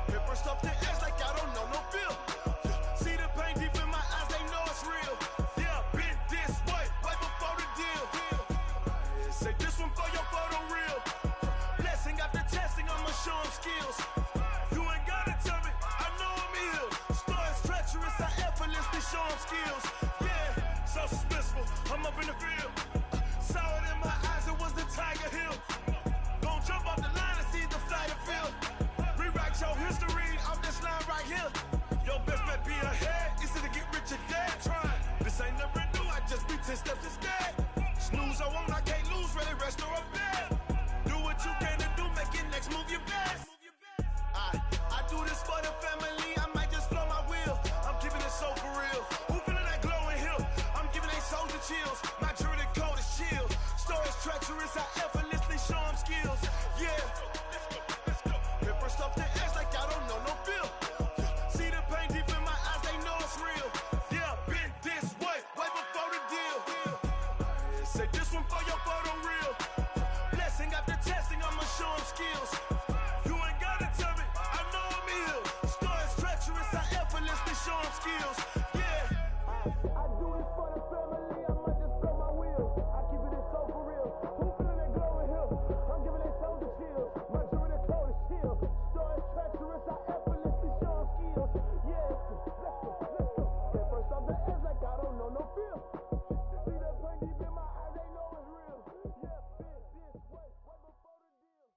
Paper stuff the edge like I don't know no bill. Say this one for your photo reel. Blessing after testing, I'ma show them skills. You ain't gotta tell me, I know I'm ill. Stories treacherous, I effortlessly show them skills. Yeah, so suspenseful, I'm up in the field. Saw it in my eyes, it was the Tiger Hill. Gon' jump off the line and see the flight of field. Rewrite your history off this line right here. Your best bet be ahead, easy to get rich or dead trying. This ain't never new, I just be 10 steps instead. Snooze, I won't, I can't lose, ready, rest or a bed. Do what you can to do, make your next move your best. I do this for the family, I might just blow my wheel. I'm keeping it so for real. Who feeling that glowing hill? I'm giving they soldier chills. My jewelry code is chill. Stories treacherous, I effortlessly show them skills. Yeah. Hit first off the edge like I don't know no feel. See the pain deep in my eyes, they know it's real. Yeah, been this way before the deal. Say this one for your photo reel. Blessing after testing, I'ma show them skills. You ain't gotta tell me, I know I'm ill. Stories treacherous, I effortlessly show them skills. Yeah. I do this for the family, I might just blow my wheel. I keep it so for real. Who feeling that glowing hill? I'm giving they soldier chills. My jewelry code is chill. Stories treacherous, I effortlessly show them skills. Yeah. Let's go. Get first off the edge like I don't know no feel. See the pain deep in my eyes, they know it's real. Yeah, been this way before the deal.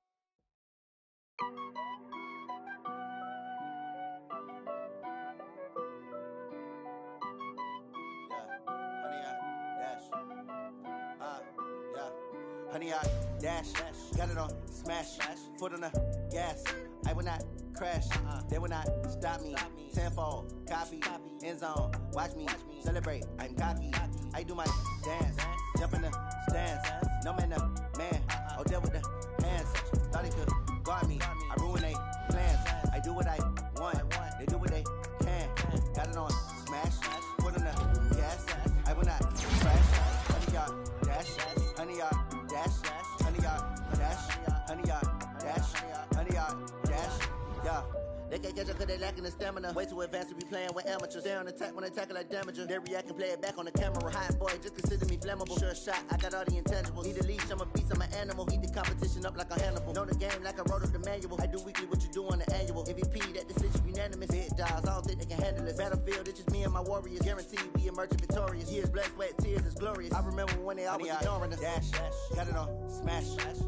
Honey, I dash, got it on smash, foot on the gas. I will not crash, they will not stop me. Tenfold, copy, end zone, watch me celebrate. I'm cocky, I do my dance, jump in the stands. No man, man, oh deal with the hands. Thought he could guard me, I ruin they plans. I do what I want, they do what they can. Got it on smash, foot on the gas. I will not crash, honey, y'all dash, honey, y'all dash, honey, y'all dash, honey, y'all dash, honey, y'all dash, yeah. They can't catch up cause they lacking the stamina. Way too advanced to be playing with amateurs. They on attack when they tackle like damager. They react and play it back on the camera. Hot boy, just consider me flammable. Sure shot, I got all the intangibles. Need a leash, I'm a beast, I'm an animal. Heat the competition up like a Hannibal. Know the game like I wrote up the manual. I do weekly what you do on the annual. MVP, that decision unanimous. Big dogs, I don't think they can handle it. Battlefield, it's just me and my warriors. Guaranteed we emerging victorious. Years, blood, sweat, tears, it's glorious. I remember when they always ignoring us. Dash, got it on smash,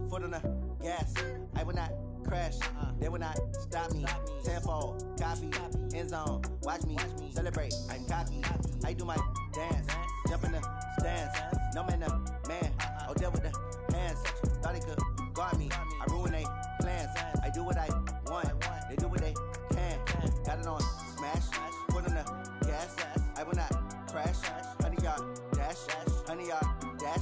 foot on the gas. I will not crash, they will not stop me. Tenfold, copy, end zone, watch me celebrate. I'm cocky, I do my dance, jump in the stands. No man, man, oh deal with the hands. Thought he could guard me, I ruin they plans. I do what I want, they do what they can. Got it on smash, foot on the gas. I will not crash, honey, y'all dash, honey, y'all dash,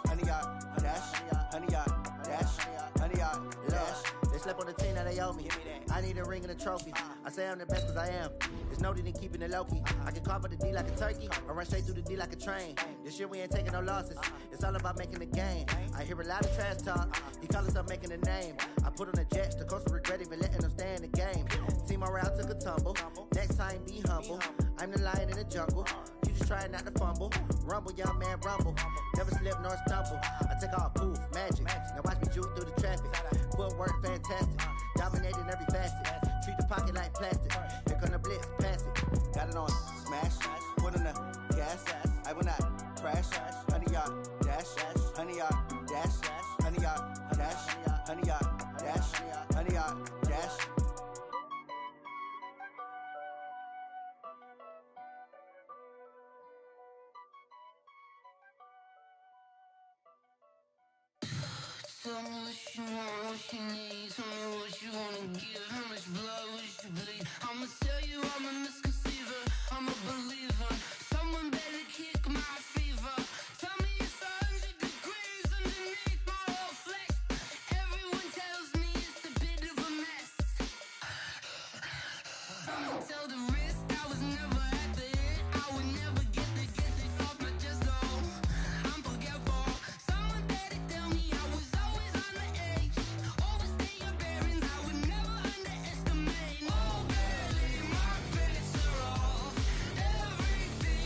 honey, y'all dash, honey, y'all dash, honey, y'all dash. They slept on the team, now they owe me. I need a ring and a trophy. I say I'm the best cause I am. There's no need in keeping it low-key. I can carve up the D like a turkey or run straight through the D like a train. This year we ain't taking no losses. It's all about making the game. I hear a lot of trash talk. He call himself making a name. I put on the Jets, the coach will regret even letting them stay in the game. Team morale took a tumble. Next time be humble. I'm the lion in the jungle. You just try not to fumble. Rumble, young man, rumble. Never slip nor stumble. I take off, poof, magic. Now watch me juke through the traffic. Footwork fantastic. Dominating every facet. Treat the pocket like plastic. Here come the blitz, pass it. Got it on smash. Foot on the gas. I will not crash. Honey, y'all dash. Honey, y'all dash. Honey, y'all dash. Honey, y'all dash. Honey, y'all dash. Tell me what you want, what you need. Tell me what you wanna give. How much blood would you bleed? I'ma tell you I'm a misconceiver. I'm a believer. Someone better kick my fever. Tell me it's 100 degrees underneath my whole flesh. Everyone tells me it's a bit of a mess. I'ma tell the risk I was never at the end. I would never get the off my chest though. I'm forgetful. Someone better tell me I was always on the edge. Overstay your bearings, I would never underestimate. Oh, barely, my credits are off. Everything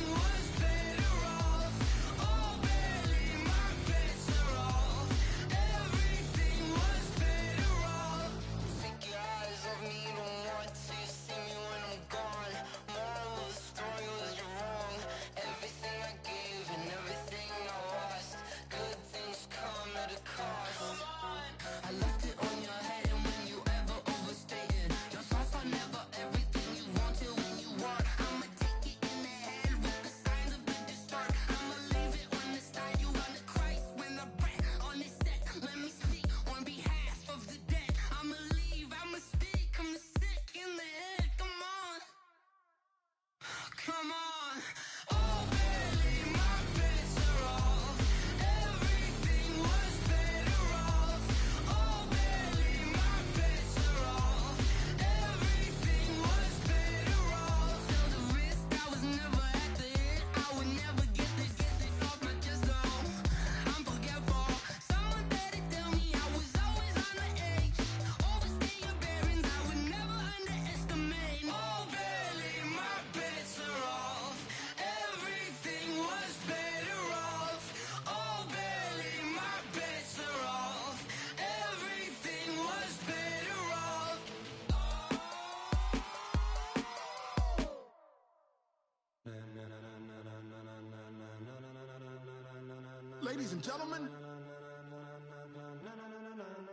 Ladies and gentlemen,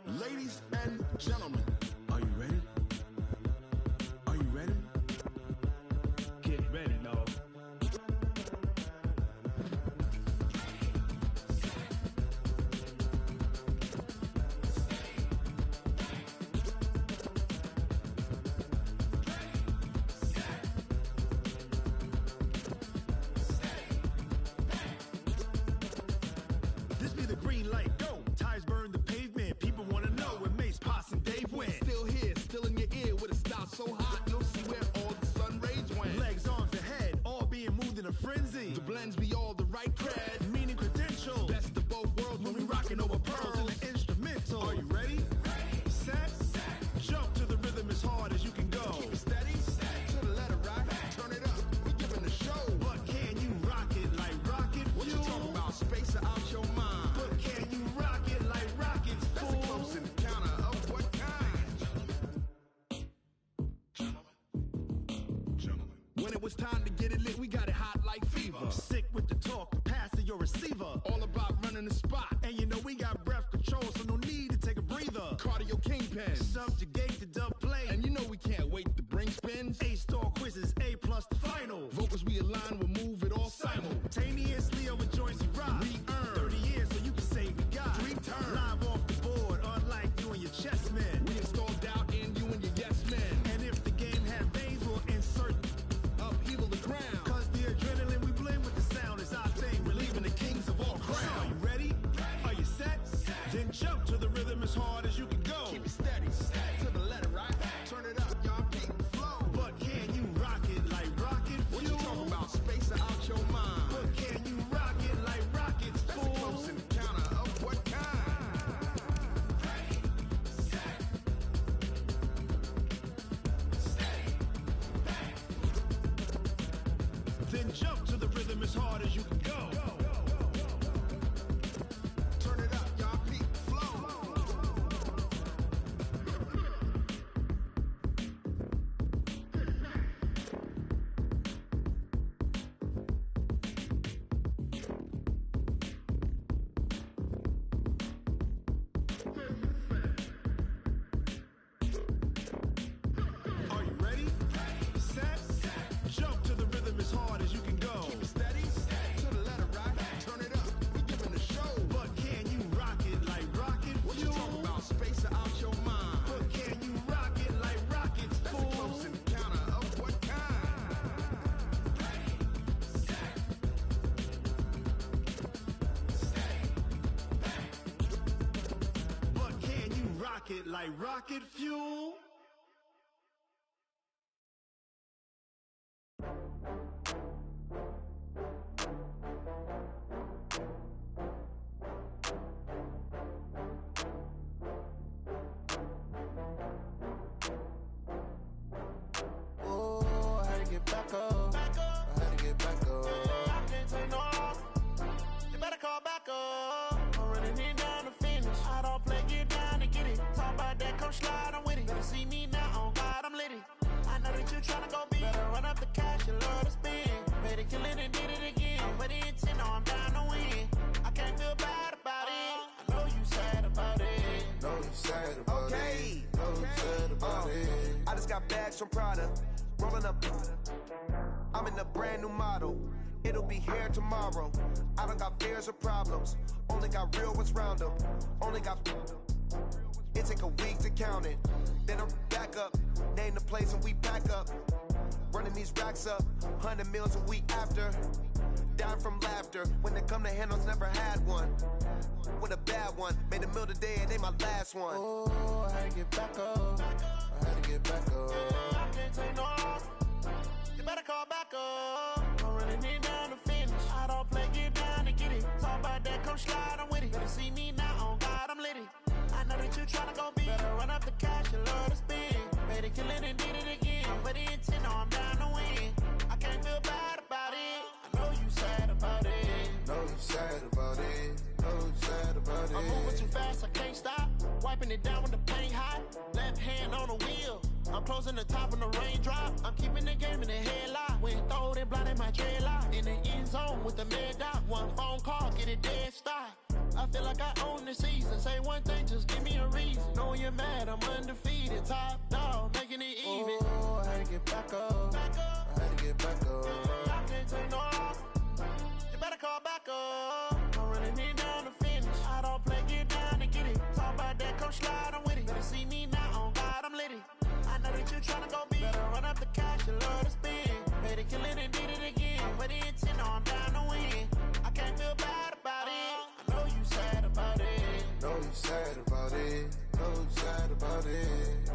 ladies and gentlemen, are you ready? Are you ready? Get ready, y'all. This be the green light, go. Tires burn the pavement. People want to know where Mace, Potts, and Dave went. Still here, still in your ear with a style so hot, you'll see where all the sun rays went. Legs, arms, and head, all being moved in a frenzy. The blends be all the right cred, meaning credentials. Best of both worlds when we rocking over pearls in the instrumental. Are you ready? Set, jump to the rhythm as hard as you can go. Keep it steady, to the letter right. Turn it up, we giving the show. But can you rock it like rocket fuel? What you talking about? Space or out your mind? But can you rock it like rockets, fool? That's a close encounter of what kind? Gentlemen. When it was time to get it lit, we got it hot like fever. Sick with the talk, the pass to your receiver. All about running the spot. And you know we got breath control, so no need to take a breather. Cardio kingpin, subjugate the dub play. And you know we can't wait to bring spins. A-star quizzes, A+ the final. Vocals we align, we'll move it all simultaneously over joints we rock. We earn 30 years, so you can say we got 3 turns. Live off the board, unlike you and your chess men. We install doubt in you and your yes men. And if the game had veins, we'll insert upheaval the ground. Cause the adrenaline we blend with the sound is our thing. We're leaving the kings of all crowns. So are you ready? Are you set? Then jump to the rhythm as hard as you can go. Keep it steady, to the letter right. Turn it up, y'all keep the flow. But can you rock it like rocket fuel? What you talking about? Space or out your mind? But can you rock it like rockets, fool? That's a close encounter of what kind? Then jump to the rhythm as hard as you can go. Turn it up, y'all peak flow. Are you ready? Set, jump to the rhythm as hard as you can go. Keep it steady, to the letter right. Turn it up, we giving the show. But can you rock it like rocket fuel? What you talking about? Space or out your mind? But can you rock it like rockets, fool? That's a close encounter of what kind? But can you rock it like rocket fuel? Oh, I had to get back up. I had to get back up. I can't take no loss. You better call back up. I'm running it down to finish. I don't play, get down to get it. Talk about that, come slide, I'm with it. Better see me now, on God, I'm lit it. I know that you tryna go big. Better run up the cash, you love to spend. Made it, kill it, and did it again. But the intent, no, I'm down to win. I can't feel bad about it. I know you sad about it. Know you sad about it. Know you sad about it. I just got bags from Prada, rolling up. I'm in a brand new model. It'll be here tomorrow. I don't got fears or problems. Only got real ones round them. Only got. It take a week to count it. Then I'm back up. Name the place and we pack up. Running these racks up. 100 meals a week after. Down from laughter. When it come to handles, never had one. With a bad one. Made a meal today and they my last one. Oh, I had to get back up. I had to get back up. I can't take no loss. You better call back up. I'm running it down to finish. I don't play, get down to get it. Talk about that, come slide, I'm with it. Better see me now, on God, I'm lit it. I know that you tryna go big. Better run up the cash, you love to spend. Made it, kill it, and did it again. But the intent, no, I'm down to win. I can't feel bad about it. I know you sad about it. Know you sad about it. Know you sad about it. I'm moving too fast, I can't stop. Wiping it down when the paint hot. Left hand on the wheel. I'm closing the top on the raindrop. I'm keeping the game in the headlock. When throwed and blinded my dreadlock. In the end zone with the mad dot. One phone call, get it dead stop. I feel like I own the season. Say one thing, just give me a reason. Knowing you're mad, I'm undefeated. Top dog, making it even. Oh, I had to get back up. I had to get back up. I can't take no off. You better call back up. I'm running it down to finish. I don't play, get down and get it. Talk about that, come slide, I'm with it. Better see me now, on God, I'm lit it. I know that you tryna go big. Better run up the cash, you love to spend. Better kill it and did it again. But the intent, I'm down to win. I can't feel bad about it. I know you sad about it. Know you sad about it. Know you sad about it.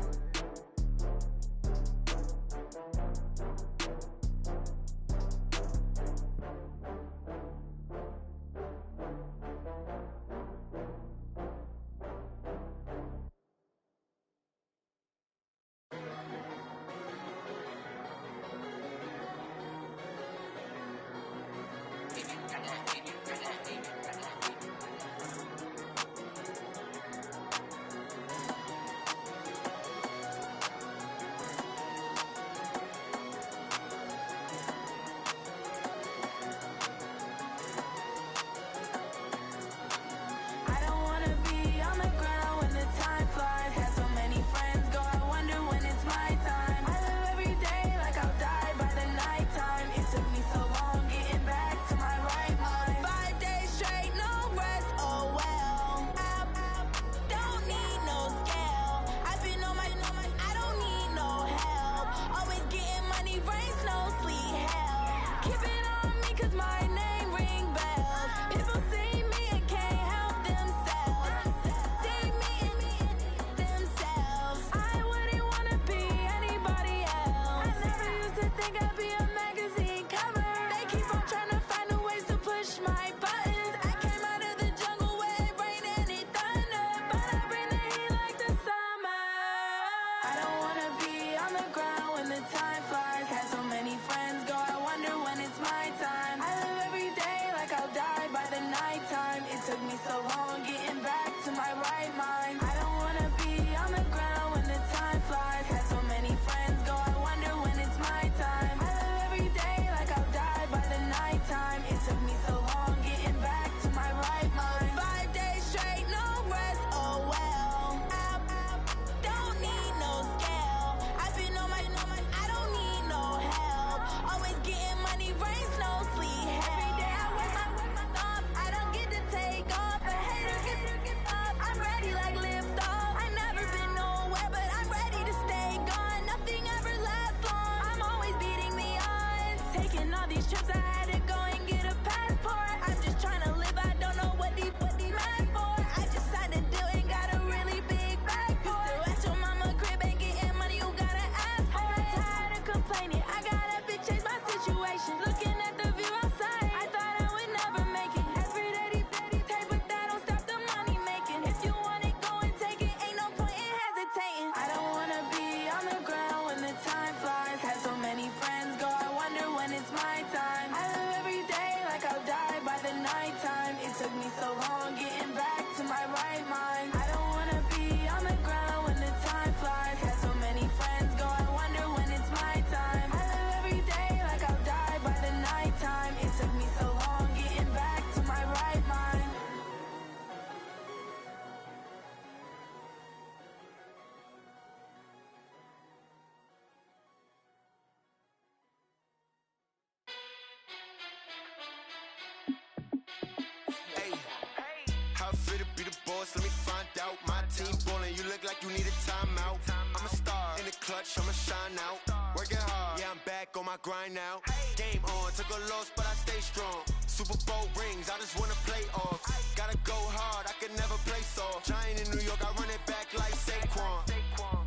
Let me find out. My team ballin', you look like you need a timeout. I'm a star in the clutch, I'ma shine out. Working hard, yeah, I'm back on my grind now. Game on, took a loss, but I stay strong. Super Bowl rings, I just wanna play off. Gotta go hard, I can never play soft. Giant in New York, I run it back like Saquon.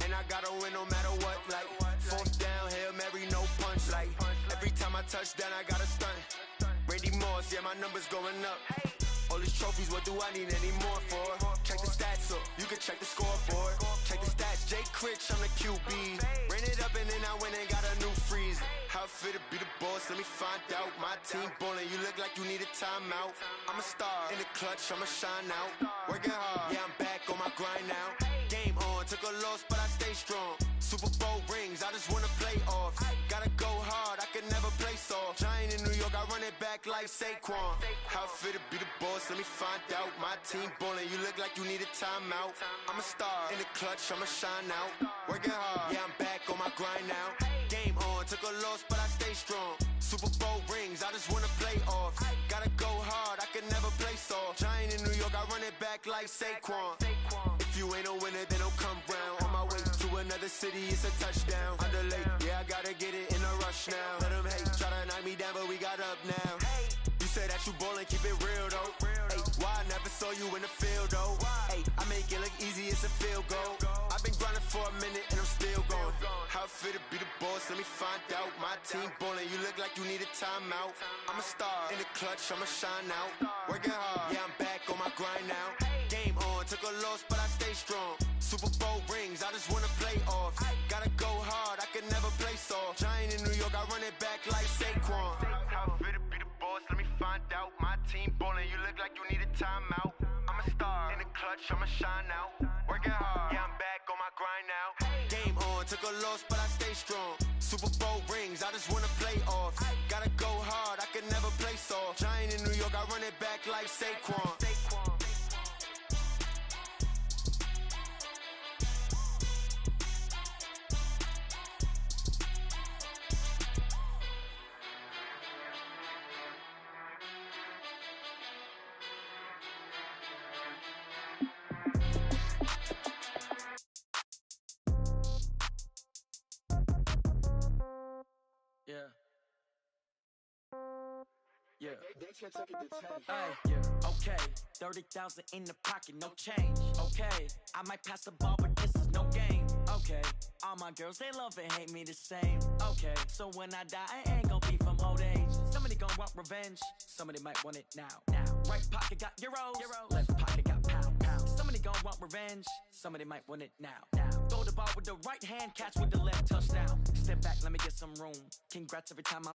And I gotta win no matter what, like fourth down, Hail Mary, no punch. Like every time I touch down, I gotta stunt. Randy Moss, yeah, my number's going up. All these trophies, what do I need any more for? Check the stats up, you can check the scoreboard. Check the stats, Jay Critch, I'm the QB. Ran it up and then I went and got a new freezing. How it feel to be the boss, let me find out. My team ballin', you look like you need a timeout. I'm a star in the clutch, I'ma shine out. Working hard, yeah, I'm back on my grind now. Game on, took a loss, but I stay strong. Super Bowl rings, I just wanna play off. Gotta go hard, I can never play soft. Giant in New York, I run it back like Saquon. How it feel to be the boss, let me find out. My team ballin', you look like you need a timeout. I'm a star in the clutch, I'ma shine out. Working hard, yeah, I'm back on my grind now. Game on, took a loss, but I stay strong. Super Bowl rings, I just wanna play off. Gotta go hard, I can never play soft. Giant in New York, I run it back like Saquon. If you ain't a winner, then don't come round. On my way to another city, it's a touchdown. Underlay, yeah, I gotta get it in a rush now. Let them hate, try to knock me down, but we got up now. You say that you ballin', keep it real though. Ay, why I never saw you in the field though? Ay, I make it look easy, it's a field goal. I've been grinding for a minute and I'm still going. How it feel to be the boss, let me find out. My team ballin', you look like you need a timeout. I'm a star in the clutch, I'ma shine out. Working hard, yeah, I'm back on my grind now. Game on, took a loss, but I stay strong. Super Bowl rings, I just wanna play off. Gotta go hard, I can never play soft. Giant in New York, I run it back like Saquon. How it feel to be the boss, let me find out. My team ballin', you look like you need a timeout. I'm a star in the clutch, I'ma shine out. Working hard, yeah, I'm back on my grind now. Game on, took a loss, but I stay strong. Super Bowl rings, I just wanna play off. Gotta go hard, I can never play soft. Giant in New York, I run it back like Saquon. Yeah. Yeah. Hey, yeah. Okay. 30,000 in the pocket, no change. Okay. I might pass the ball, but this is no game. Okay. All my girls, they love and hate me the same. Okay. So when I die, I ain't gon' be from old age. Somebody gon' want revenge. Somebody might want it now. Right pocket got euros. Left pocket got pound. Somebody gon' want revenge. Somebody might want it now. Throw the ball with the right hand, catch with the left, touchdown. Step back, let me get some room. Congrats every time I